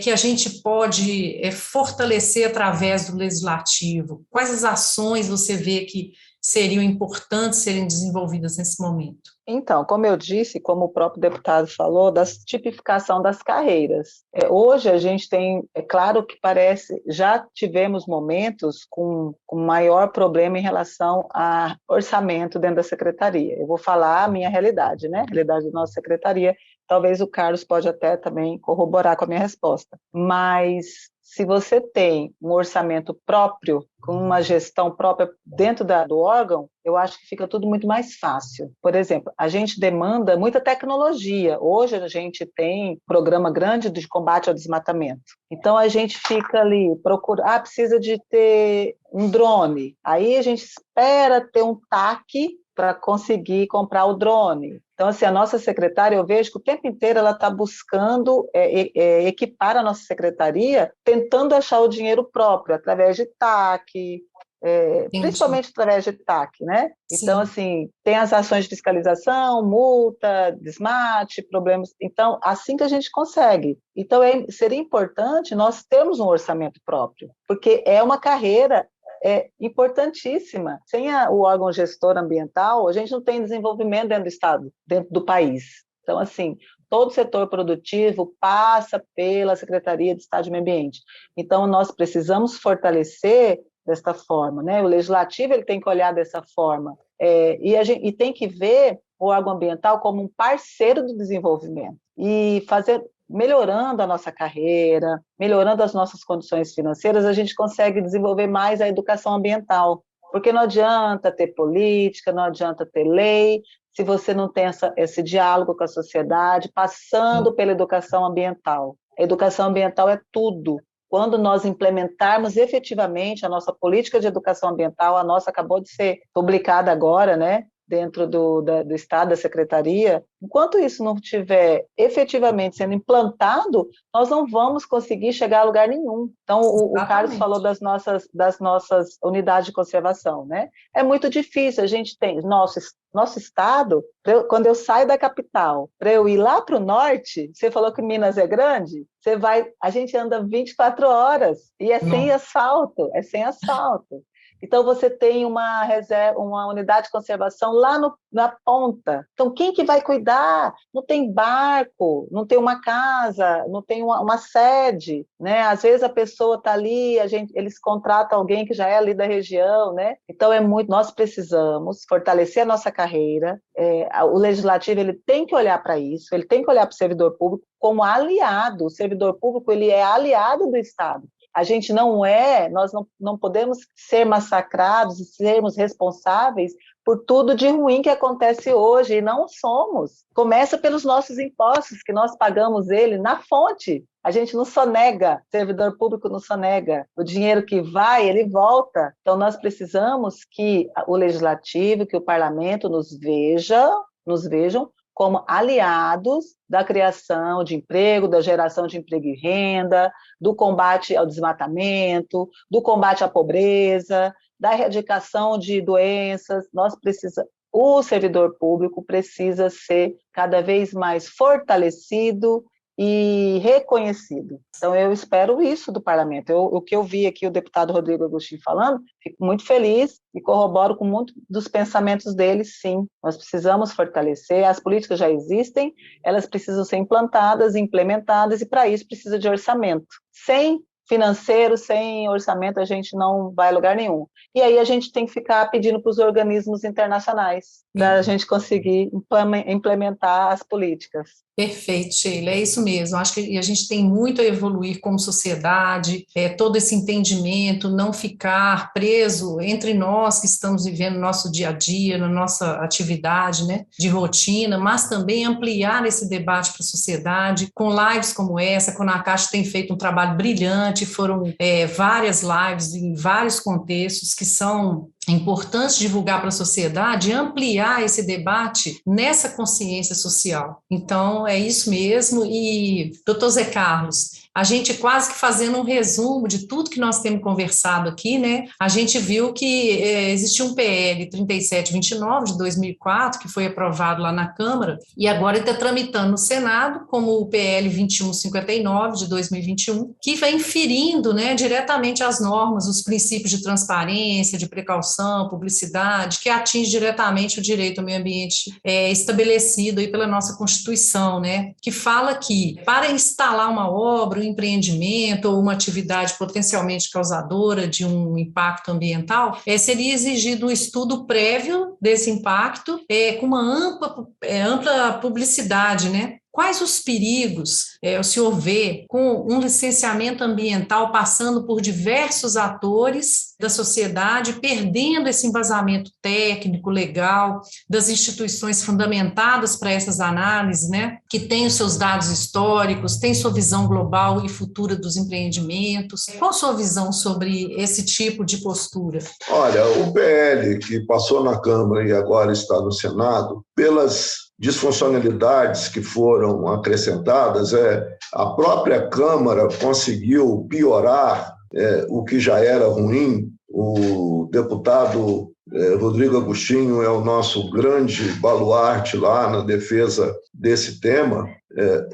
que a gente pode fortalecer através do legislativo? Quais as ações você vê que seriam importantes serem desenvolvidas nesse momento? Então, como eu disse, como o próprio deputado falou, da tipificação das carreiras. Hoje a gente tem, é claro que parece, já tivemos momentos com maior problema em relação a orçamento dentro da secretaria. Eu vou falar a minha realidade, né? A realidade da nossa secretaria. Talvez o Carlos pode até também corroborar com a minha resposta. Mas se você tem um orçamento próprio, com uma gestão própria dentro do órgão, eu acho que fica tudo muito mais fácil. Por exemplo, a gente demanda muita tecnologia. Hoje a gente tem programa grande de combate ao desmatamento. Então a gente fica ali, precisa de ter um drone. Aí a gente espera ter um TAC para conseguir comprar o drone. Então, assim, a nossa secretária, eu vejo que o tempo inteiro ela está buscando equipar a nossa secretaria, tentando achar o dinheiro próprio, através de TAC, principalmente através de TAC, né? Sim. Então, assim, tem as ações de fiscalização, multa, desmate, problemas. Então, assim que a gente consegue. Então, seria importante nós termos um orçamento próprio, porque é uma carreira importantíssima. Sem o órgão gestor ambiental, a gente não tem desenvolvimento dentro do Estado, dentro do país. Então, assim, todo o setor produtivo passa pela Secretaria de Estado de Meio Ambiente. Então, nós precisamos fortalecer desta forma, né? O legislativo ele tem que olhar dessa forma, e tem que ver o órgão ambiental como um parceiro do desenvolvimento e melhorando a nossa carreira, melhorando as nossas condições financeiras, a gente consegue desenvolver mais a educação ambiental, porque não adianta ter política, não adianta ter lei, se você não tem esse diálogo com a sociedade, passando pela educação ambiental. A educação ambiental é tudo. Quando nós implementarmos efetivamente a nossa política de educação ambiental, a nossa acabou de ser publicada agora, né? Dentro do Estado, da Secretaria, enquanto isso não estiver efetivamente sendo implantado, nós não vamos conseguir chegar a lugar nenhum. Então, o Carlos falou das nossas unidades de conservação, né? É muito difícil, a gente tem, nosso estado, quando eu saio da capital, para eu ir lá para o norte, você falou que Minas é grande, a gente anda 24 horas, e é sem asfalto, Então, você tem uma reserva, uma unidade de conservação lá na ponta. Então, quem que vai cuidar? Não tem barco, não tem uma casa, não tem uma sede, né? Às vezes a pessoa está ali, eles contratam alguém que já é ali da região, né? Então, nós precisamos fortalecer a nossa carreira. O legislativo ele tem que olhar para isso, ele tem que olhar para o servidor público como aliado. O servidor público ele é aliado do Estado. A gente nós não podemos ser massacrados e sermos responsáveis por tudo de ruim que acontece hoje, e não somos. Começa pelos nossos impostos, que nós pagamos ele na fonte. A gente não sonega, servidor público não sonega. O dinheiro que vai, ele volta. Então, nós precisamos que o legislativo, que o parlamento nos vejam como aliados da criação de emprego, da geração de emprego e renda, do combate ao desmatamento, do combate à pobreza, da erradicação de doenças. O servidor público precisa ser cada vez mais fortalecido e reconhecido. Então, eu espero isso do parlamento. O que eu vi aqui o deputado Rodrigo Agostinho falando, fico muito feliz e corroboro com muito dos pensamentos dele, sim. Nós precisamos fortalecer, as políticas já existem, elas precisam ser implantadas, implementadas, e para isso precisa de orçamento. Sem financeiro, sem orçamento, a gente não vai a lugar nenhum. E aí a gente tem que ficar pedindo para os organismos internacionais, para a gente conseguir implementar as políticas. Perfeito, Sheila, é isso mesmo. Acho que a gente tem muito a evoluir como sociedade, todo esse entendimento, não ficar preso entre nós que estamos vivendo no nosso dia a dia, na nossa atividade, né, de rotina, mas também ampliar esse debate para a sociedade, com lives como essa. A CONACACHT tem feito um trabalho brilhante, foram várias lives em vários contextos que são importante divulgar para a sociedade e ampliar esse debate nessa consciência social. Então, é isso mesmo. E, doutor Zé Carlos, a gente quase que fazendo um resumo de tudo que nós temos conversado aqui, né? A gente viu que existe um PL 3729 de 2004, que foi aprovado lá na Câmara, e agora está tramitando no Senado, como o PL 2159 de 2021, que vai inferindo, né, diretamente as normas, os princípios de transparência, de precaução, publicidade, que atinge diretamente o direito ao meio ambiente estabelecido aí pela nossa Constituição, né? Que fala que para instalar uma obra, um empreendimento ou uma atividade potencialmente causadora de um impacto ambiental, seria exigido um estudo prévio desse impacto, com uma ampla publicidade, né? Quais os perigos o senhor vê com um licenciamento ambiental passando por diversos atores da sociedade, perdendo esse embasamento técnico, legal, das instituições fundamentadas para essas análises, né, que têm os seus dados históricos, têm sua visão global e futura dos empreendimentos? Qual a sua visão sobre esse tipo de postura? Olha, o PL que passou na Câmara e agora está no Senado, pelas disfuncionalidades que foram acrescentadas, a própria Câmara conseguiu piorar o que já era ruim. O deputado Rodrigo Agostinho é o nosso grande baluarte lá na defesa desse tema.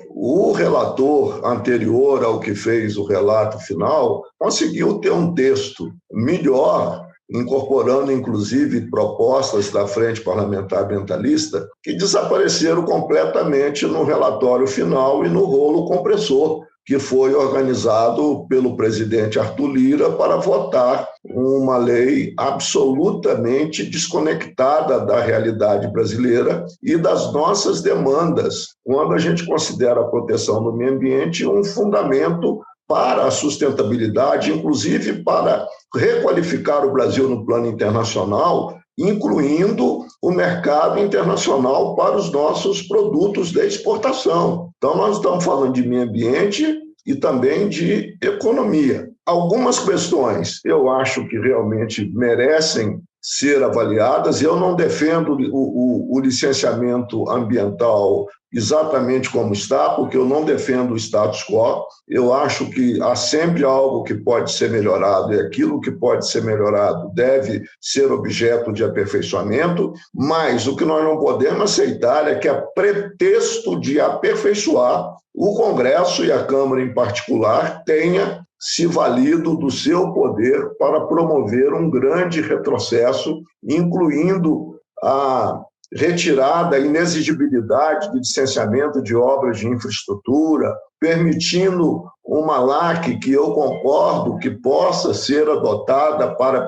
O relator anterior ao que fez o relato final conseguiu ter um texto melhor, incorporando, inclusive, propostas da Frente Parlamentar Ambientalista que desapareceram completamente no relatório final e no rolo compressor que foi organizado pelo presidente Arthur Lira para votar uma lei absolutamente desconectada da realidade brasileira e das nossas demandas, quando a gente considera a proteção do meio ambiente um fundamento para a sustentabilidade, inclusive para requalificar o Brasil no plano internacional, incluindo o mercado internacional para os nossos produtos de exportação. Então, nós estamos falando de meio ambiente e também de economia. Algumas questões eu acho que realmente merecem ser avaliadas. Eu não defendo o licenciamento ambiental exatamente como está, porque eu não defendo o status quo. Eu acho que há sempre algo que pode ser melhorado, e aquilo que pode ser melhorado deve ser objeto de aperfeiçoamento, mas o que nós não podemos aceitar é que, a pretexto de aperfeiçoar, o Congresso e a Câmara em particular tenha se valido do seu poder para promover um grande retrocesso, incluindo a retirada, a inexigibilidade do licenciamento de obras de infraestrutura, permitindo uma LAC que eu concordo que possa ser adotada para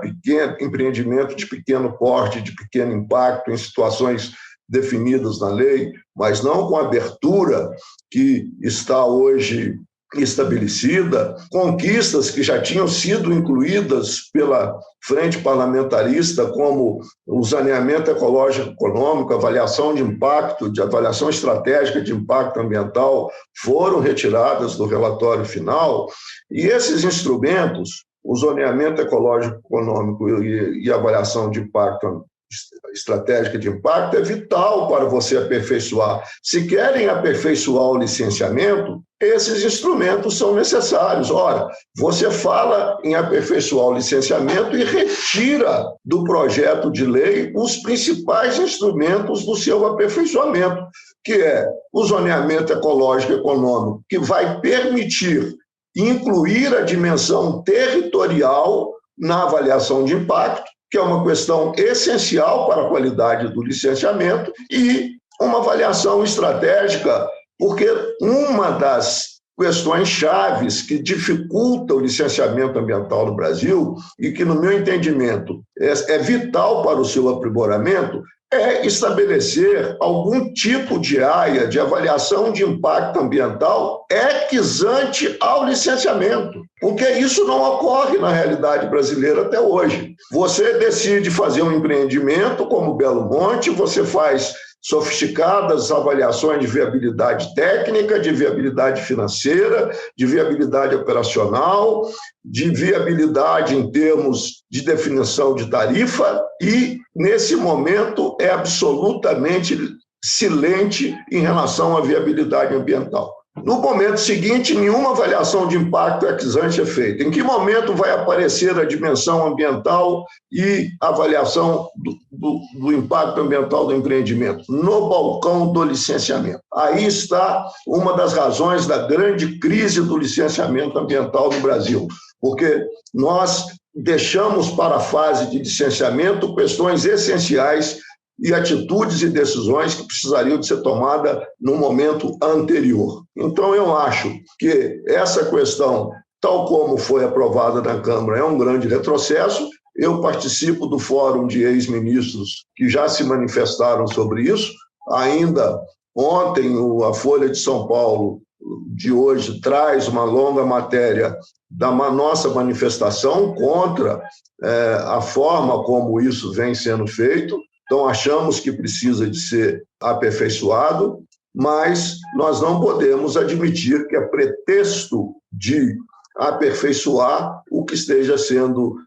empreendimento de pequeno porte, de pequeno impacto, em situações definidas na lei, mas não com a abertura que está hoje estabelecida, conquistas que já tinham sido incluídas pela frente parlamentarista, como o saneamento ecológico econômico, avaliação de impacto, de avaliação estratégica de impacto ambiental, foram retiradas do relatório final, e esses instrumentos, o zoneamento ecológico econômico e avaliação de impacto estratégica de impacto, é vital para você aperfeiçoar. Se querem aperfeiçoar o licenciamento, esses instrumentos são necessários. Ora, você fala em aperfeiçoar o licenciamento e retira do projeto de lei os principais instrumentos do seu aperfeiçoamento, que é o zoneamento ecológico econômico, que vai permitir incluir a dimensão territorial na avaliação de impacto, que é uma questão essencial para a qualidade do licenciamento, e uma avaliação estratégica, porque uma das questões chaves que dificulta o licenciamento ambiental no Brasil, e que, no meu entendimento, é vital para o seu aprimoramento, é estabelecer algum tipo de AIA, de avaliação de impacto ambiental, ex ante ao licenciamento, porque isso não ocorre na realidade brasileira até hoje. Você decide fazer um empreendimento como Belo Monte, você faz sofisticadas avaliações de viabilidade técnica, de viabilidade financeira, de viabilidade operacional, de viabilidade em termos de definição de tarifa, e, nesse momento, é absolutamente silente em relação à viabilidade ambiental. No momento seguinte, nenhuma avaliação de impacto ex ante é feita. Em que momento vai aparecer a dimensão ambiental e avaliação do impacto ambiental do empreendimento? No balcão do licenciamento. Aí está uma das razões da grande crise do licenciamento ambiental no Brasil, porque nós deixamos para a fase de licenciamento questões essenciais e atitudes e decisões que precisariam de ser tomadas no momento anterior. Então, eu acho que essa questão, tal como foi aprovada na Câmara, é um grande retrocesso. Eu participo do Fórum de Ex-Ministros que já se manifestaram sobre isso. Ainda ontem, a Folha de São Paulo de hoje traz uma longa matéria da nossa manifestação contra a forma como isso vem sendo feito. Então, achamos que precisa de ser aperfeiçoado, mas nós não podemos admitir que, a pretexto de aperfeiçoar, o que esteja sendo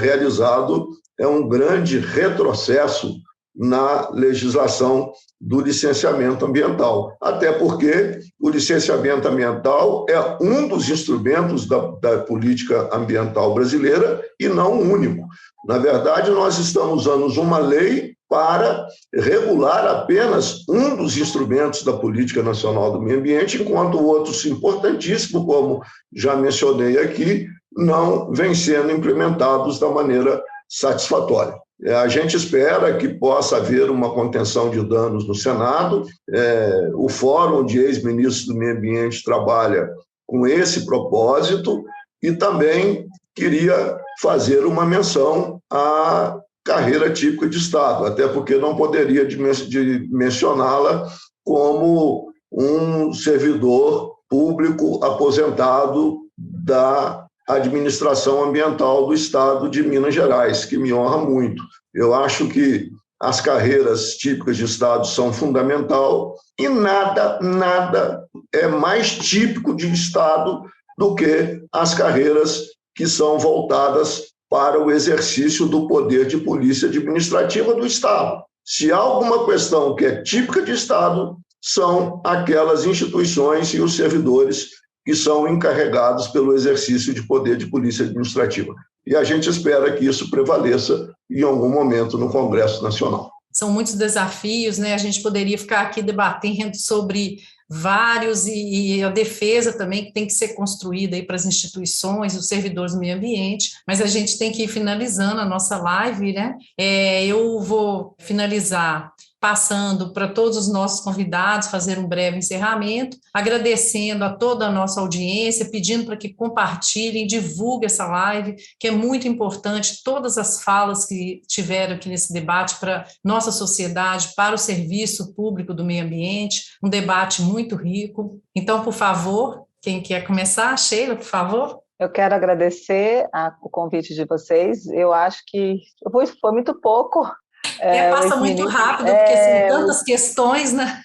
realizado é um grande retrocesso na legislação do licenciamento ambiental. Até porque o licenciamento ambiental é um dos instrumentos da política ambiental brasileira e não o único. Na verdade, nós estamos usando uma lei para regular apenas um dos instrumentos da Política Nacional do Meio Ambiente, enquanto outros importantíssimos, como já mencionei aqui, não vêm sendo implementados da maneira satisfatória. A gente espera que possa haver uma contenção de danos no Senado. O Fórum de Ex-Ministros do Meio Ambiente trabalha com esse propósito, e também queria fazer uma menção à carreira típica de Estado, até porque não poderia mencioná-la como um servidor público aposentado da administração ambiental do Estado de Minas Gerais, que me honra muito. Eu acho que as carreiras típicas de Estado são fundamentais e nada é mais típico de Estado do que as carreiras que são voltadas para o exercício do poder de polícia administrativa do Estado. Se há alguma questão que é típica de Estado, são aquelas instituições e os servidores que são encarregados pelo exercício de poder de polícia administrativa. E a gente espera que isso prevaleça em algum momento no Congresso Nacional. São muitos desafios, né? A gente poderia ficar aqui debatendo sobre vários, e a defesa também que tem que ser construída aí para as instituições, os servidores do meio ambiente, mas a gente tem que ir finalizando a nossa live, né? Eu vou finalizar passando para todos os nossos convidados, fazer um breve encerramento, agradecendo a toda a nossa audiência, pedindo para que compartilhem, divulguem essa live, que é muito importante, todas as falas que tiveram aqui nesse debate para nossa sociedade, para o serviço público do meio ambiente, um debate muito rico. Então, por favor, quem quer começar? Sheila, por favor. Eu quero agradecer o convite de vocês. Eu acho que foi muito pouco. Passa muito rápido, porque são tantas questões, né?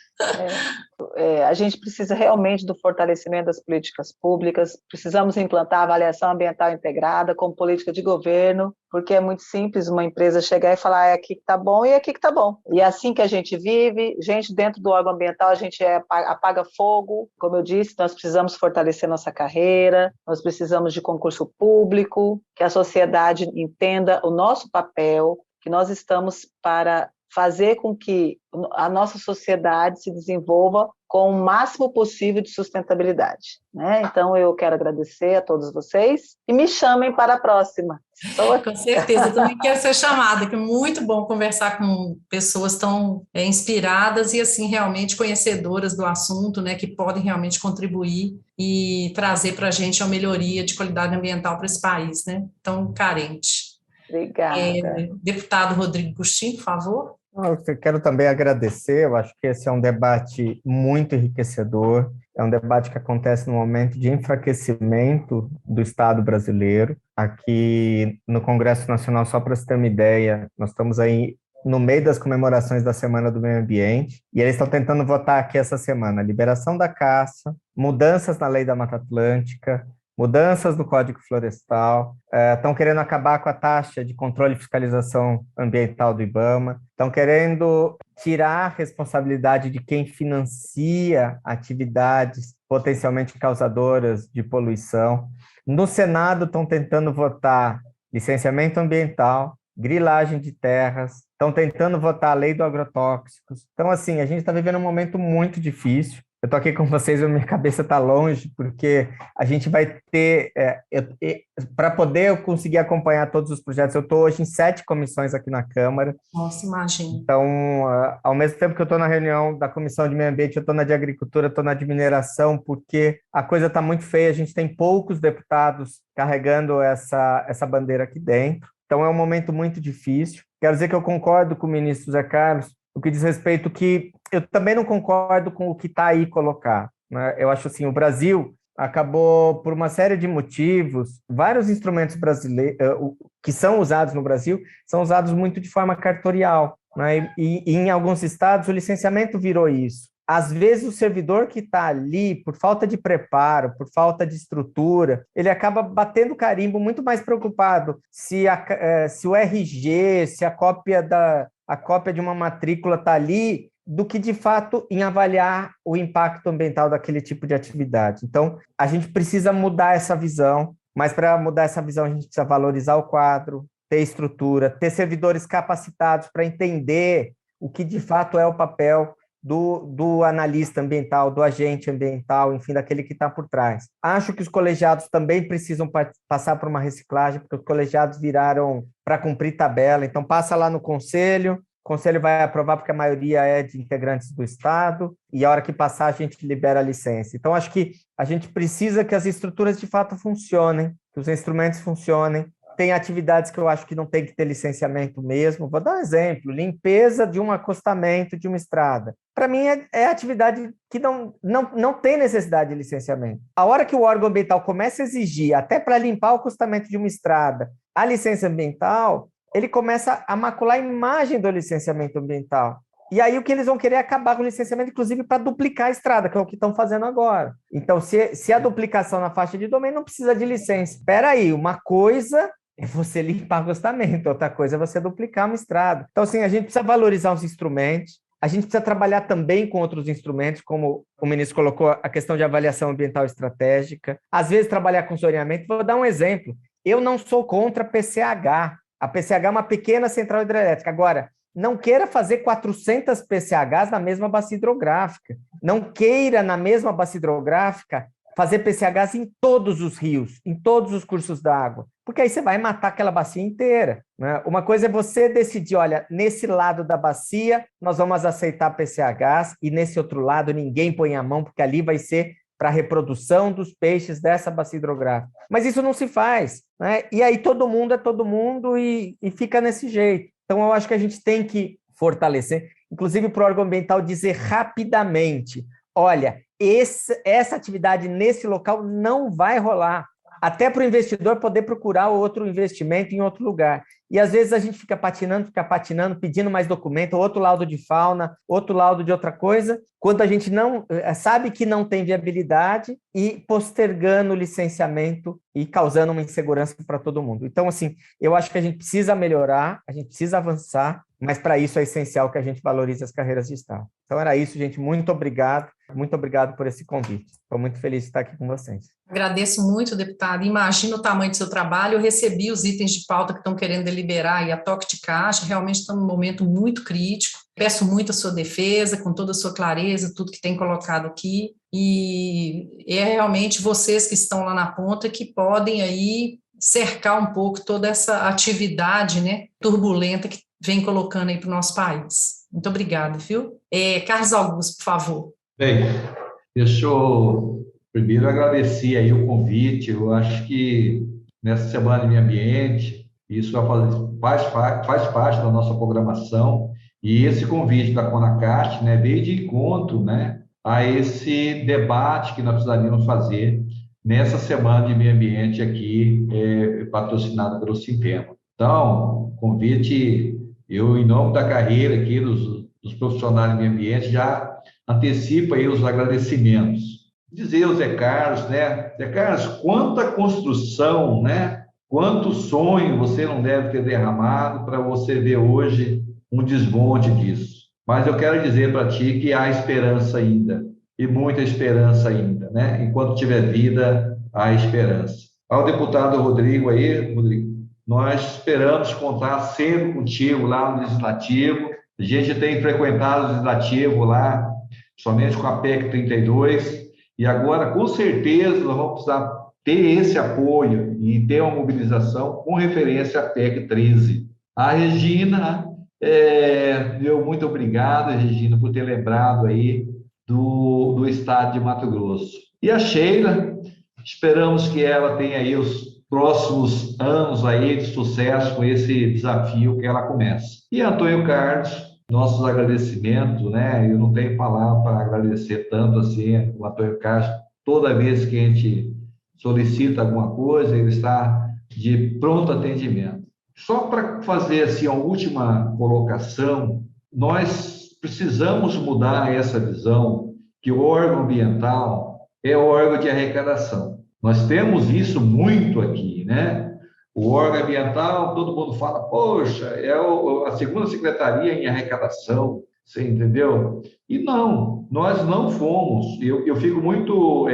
A gente precisa realmente do fortalecimento das políticas públicas, precisamos implantar a avaliação ambiental integrada como política de governo, porque é muito simples uma empresa chegar e falar, é aqui que está bom e é aqui que está bom. E é assim que a gente vive, gente, dentro do órgão ambiental a gente apaga fogo, como eu disse, nós precisamos fortalecer nossa carreira, nós precisamos de concurso público, que a sociedade entenda o nosso papel, que nós estamos para fazer com que a nossa sociedade se desenvolva com o máximo possível de sustentabilidade, né? Então, eu quero agradecer a todos vocês e me chamem para a próxima. Com certeza, eu também quero ser chamada, que é muito bom conversar com pessoas tão inspiradas e, assim, realmente conhecedoras do assunto, né, que podem realmente contribuir e trazer para a gente uma melhoria de qualidade ambiental para esse país, né, tão carente. Obrigada. Deputado Rodrigo Agostinho, por favor. Eu quero também agradecer, eu acho que esse é um debate muito enriquecedor, é um debate que acontece no momento de enfraquecimento do Estado brasileiro. Aqui no Congresso Nacional, só para você ter uma ideia, nós estamos aí no meio das comemorações da Semana do Meio Ambiente, e eles estão tentando votar aqui essa semana, liberação da caça, mudanças na Lei da Mata Atlântica, mudanças no Código Florestal, estão querendo acabar com a taxa de controle e fiscalização ambiental do IBAMA, estão querendo tirar a responsabilidade de quem financia atividades potencialmente causadoras de poluição. No Senado estão tentando votar licenciamento ambiental, grilagem de terras, estão tentando votar a lei do agrotóxicos. Então, assim, a gente está vivendo um momento muito difícil. Eu estou aqui com vocês, a minha cabeça está longe, porque a gente vai ter, para poder conseguir acompanhar todos os projetos, eu estou hoje em 7 comissões aqui na Câmara. Nossa, imagina. Então, ao mesmo tempo que eu estou na reunião da Comissão de Meio Ambiente, eu estou na de Agricultura, estou na de Mineração, porque a coisa está muito feia, a gente tem poucos deputados carregando essa bandeira aqui dentro. Então, é um momento muito difícil. Quero dizer que eu concordo com o ministro Zé Carlos, o que diz respeito que eu também não concordo com o que está aí colocado, né? Eu acho assim, o Brasil acabou, por uma série de motivos, vários instrumentos brasileiros que são usados no Brasil, são usados muito de forma cartorial, né? E em alguns estados o licenciamento virou isso. Às vezes o servidor que está ali, por falta de preparo, por falta de estrutura, ele acaba batendo carimbo muito mais preocupado se o RG, se a cópia de uma matrícula está ali, do que, de fato, em avaliar o impacto ambiental daquele tipo de atividade. Então, a gente precisa mudar essa visão, mas para mudar essa visão a gente precisa valorizar o quadro, ter estrutura, ter servidores capacitados para entender o que, de fato, é o papel do analista ambiental, do agente ambiental, enfim, daquele que está por trás. Acho que os colegiados também precisam passar por uma reciclagem, porque os colegiados viraram para cumprir tabela, então passa lá no conselho, o conselho vai aprovar porque a maioria é de integrantes do Estado, e a hora que passar a gente libera a licença. Então acho que a gente precisa que as estruturas de fato funcionem, que os instrumentos funcionem. Tem atividades que eu acho que não tem que ter licenciamento mesmo. Vou dar um exemplo, limpeza de um acostamento de uma estrada. Para mim, é atividade que não tem necessidade de licenciamento. A hora que o órgão ambiental começa a exigir, até para limpar o acostamento de uma estrada, a licença ambiental, ele começa a macular a imagem do licenciamento ambiental. E aí o que eles vão querer é acabar com o licenciamento, inclusive para duplicar a estrada, que é o que estão fazendo agora. Então, se a duplicação na faixa de domínio não precisa de licença. Espera aí, uma coisa é você limpar acostamento, outra coisa é você duplicar uma estrada. Então, assim, a gente precisa valorizar os instrumentos, a gente precisa trabalhar também com outros instrumentos, como o ministro colocou, a questão de avaliação ambiental estratégica, às vezes trabalhar com zoneamento. Vou dar um exemplo. Eu não sou contra a PCH. A PCH é uma pequena central hidrelétrica. Agora, não queira fazer 400 PCHs na mesma bacia hidrográfica. Não queira, na mesma bacia hidrográfica, fazer PCHs em todos os rios, em todos os cursos d'água, porque aí você vai matar aquela bacia inteira, né? Uma coisa é você decidir, olha, nesse lado da bacia nós vamos aceitar PCHs e nesse outro lado ninguém põe a mão, porque ali vai ser para a reprodução dos peixes dessa bacia hidrográfica. Mas isso não se faz, né? E aí todo mundo é todo mundo e fica nesse jeito. Então eu acho que a gente tem que fortalecer, inclusive para o órgão ambiental dizer rapidamente, olha, essa atividade nesse local não vai rolar, até para o investidor poder procurar outro investimento em outro lugar. E às vezes a gente fica patinando, pedindo mais documento, outro laudo de fauna, outro laudo de outra coisa, quando a gente não sabe que não tem viabilidade e postergando o licenciamento e causando uma insegurança para todo mundo. Então, assim, eu acho que a gente precisa melhorar, a gente precisa avançar, mas para isso é essencial que a gente valorize as carreiras de Estado. Então era isso, gente. Muito obrigado por esse convite. Estou muito feliz de estar aqui com vocês. Agradeço muito, deputado. Imagino o tamanho do seu trabalho. Eu recebi os itens de pauta que estão querendo deliberar e a toque de caixa. Realmente estamos num momento muito crítico. Peço muito a sua defesa, com toda a sua clareza, tudo que tem colocado aqui. E é realmente vocês que estão lá na ponta que podem aí cercar um pouco toda essa atividade, né, turbulenta que vem colocando aí para o nosso país. Muito obrigada, viu? Carlos Augusto, por favor. Bem, deixa eu primeiro agradecer aí o convite. Eu acho que nessa Semana de Meio Ambiente, isso faz parte da nossa programação, e esse convite da CONACAT, né, veio de encontro, né, a esse debate que nós precisaríamos fazer nessa Semana de Meio Ambiente aqui, patrocinada pelo Simpema. Então, convite, eu, em nome da carreira aqui dos profissionais de meio ambiente, já antecipo aí os agradecimentos. Dizer ao Zé Carlos, né? Zé Carlos, quanta construção, né? Quanto sonho você não deve ter derramado para você ver hoje um desmonte disso. Mas eu quero dizer para ti que há esperança ainda, e muita esperança ainda, né? Enquanto tiver vida, há esperança. Ao deputado Rodrigo aí, Rodrigo, nós esperamos contar sempre contigo lá no Legislativo. A gente tem frequentado o Legislativo lá, somente com a PEC 32, e agora, com certeza, nós vamos precisar ter esse apoio e ter uma mobilização com referência à PEC 13. A Regina, meu muito obrigado, Regina, por ter lembrado aí do estado de Mato Grosso. E a Sheila, esperamos que ela tenha aí os próximos anos aí de sucesso com esse desafio que ela começa. E Antônio Carlos, nossos agradecimentos, né? Eu não tenho palavra para agradecer tanto assim o Antônio Carlos. Toda vez que a gente solicita alguma coisa, ele está de pronto atendimento. Só para fazer assim a última colocação, nós precisamos mudar essa visão que o órgão ambiental é o órgão de arrecadação. Nós temos isso muito aqui, né? O órgão ambiental, todo mundo fala, poxa, é a segunda secretaria em arrecadação, você entendeu? E não, nós não fomos. Eu fico muito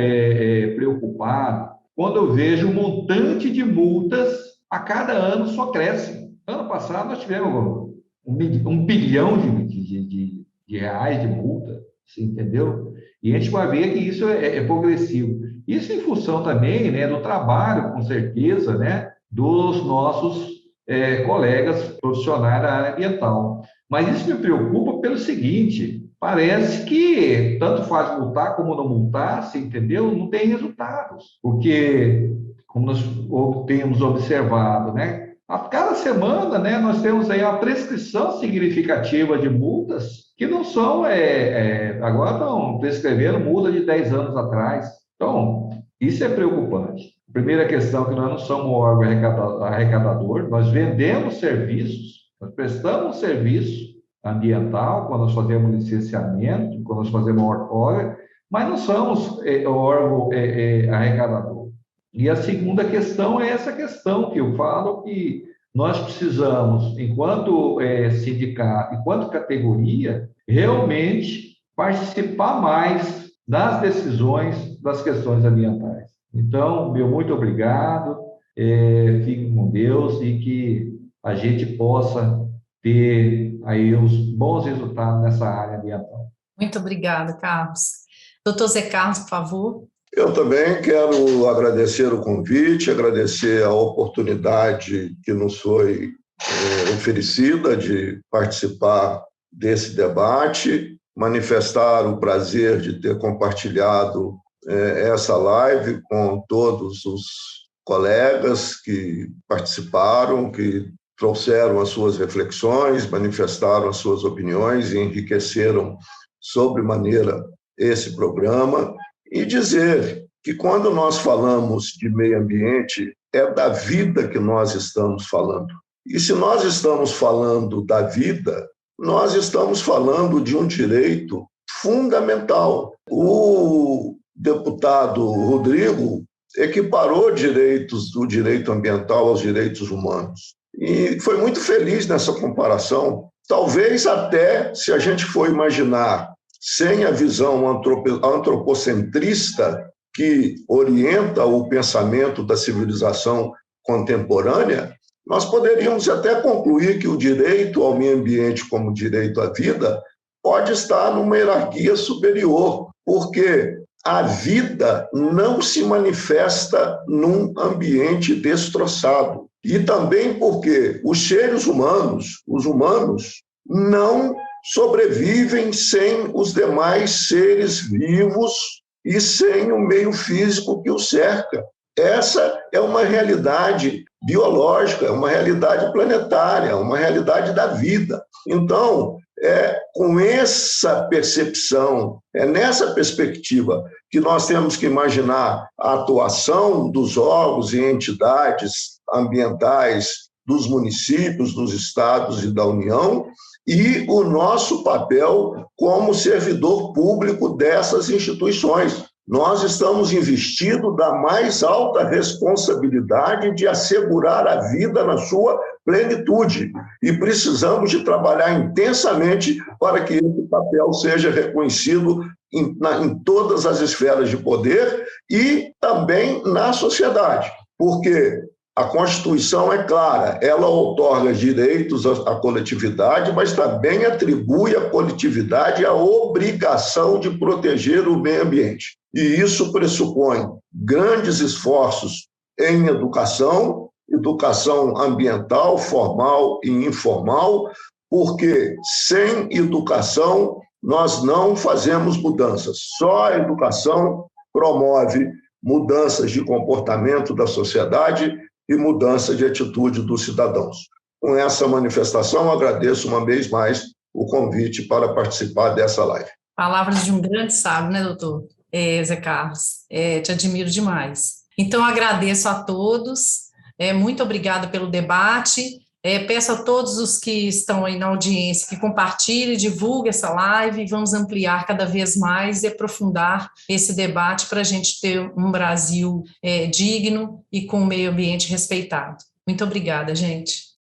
preocupado quando eu vejo o montante de multas a cada ano só cresce. Ano passado nós tivemos 1 bilhão de reais de multa, você entendeu? E a gente vai ver que isso é progressivo. Isso em função também, né, do trabalho, com certeza, né, dos nossos colegas profissionais da área ambiental. Mas isso me preocupa pelo seguinte, parece que tanto faz multar como não multar, você entendeu? Não tem resultados, porque, como nós temos observado, né, a cada semana, né, nós temos aí uma prescrição significativa de multas que não são, agora estão prescrevendo multa de 10 anos atrás. Então, isso é preocupante. Primeira questão, que nós não somos um órgão arrecadador, nós vendemos serviços, nós prestamos serviço ambiental quando nós fazemos licenciamento, quando nós fazemos outorga, mas não somos órgão arrecadador. E a segunda questão é essa questão que eu falo, que nós precisamos, enquanto sindicato, enquanto categoria, realmente participar mais das decisões das questões ambientais. Então, meu muito obrigado, fiquem com Deus e que a gente possa ter aí os bons resultados nessa área ambiental. Muito obrigada, Carlos. Doutor Zé Carlos, por favor. Eu também quero agradecer o convite, agradecer a oportunidade que nos foi oferecida de participar desse debate, manifestar o prazer de ter compartilhado essa live com todos os colegas que participaram, que trouxeram as suas reflexões, manifestaram as suas opiniões e enriqueceram sobremaneira esse programa. E dizer que quando nós falamos de meio ambiente, é da vida que nós estamos falando. E se nós estamos falando da vida, nós estamos falando de um direito fundamental. O deputado Rodrigo equiparou direitos do direito ambiental aos direitos humanos. E foi muito feliz nessa comparação. Talvez até, se a gente for imaginar, sem a visão antropocentrista que orienta o pensamento da civilização contemporânea, nós poderíamos até concluir que o direito ao meio ambiente como direito à vida pode estar numa hierarquia superior, porque a vida não se manifesta num ambiente destroçado. E também porque os seres humanos, os humanos, não sobrevivem sem os demais seres vivos e sem o meio físico que os cerca. Essa é uma realidade biológica, é uma realidade planetária, é uma realidade da vida. Então, com essa percepção, é nessa perspectiva que nós temos que imaginar a atuação dos órgãos e entidades ambientais dos municípios, dos estados e da União, e o nosso papel como servidor público dessas instituições. Nós estamos investidos da mais alta responsabilidade de assegurar a vida na sua plenitude e precisamos de trabalhar intensamente para que esse papel seja reconhecido em todas as esferas de poder e também na sociedade, porque a Constituição é clara, ela outorga direitos à coletividade, mas também atribui à coletividade a obrigação de proteger o meio ambiente. E isso pressupõe grandes esforços em educação ambiental, formal e informal, porque sem educação nós não fazemos mudanças. Só a educação promove mudanças de comportamento da sociedade e mudança de atitude dos cidadãos. Com essa manifestação, agradeço uma vez mais o convite para participar dessa live. Palavras de um grande sábio, né, doutor Zé Carlos? Te admiro demais. Então, agradeço a todos, muito obrigada pelo debate, peço a todos os que estão aí na audiência que compartilhem, divulguem essa live, vamos ampliar cada vez mais e aprofundar esse debate para a gente ter um Brasil digno e com o meio ambiente respeitado. Muito obrigada, gente.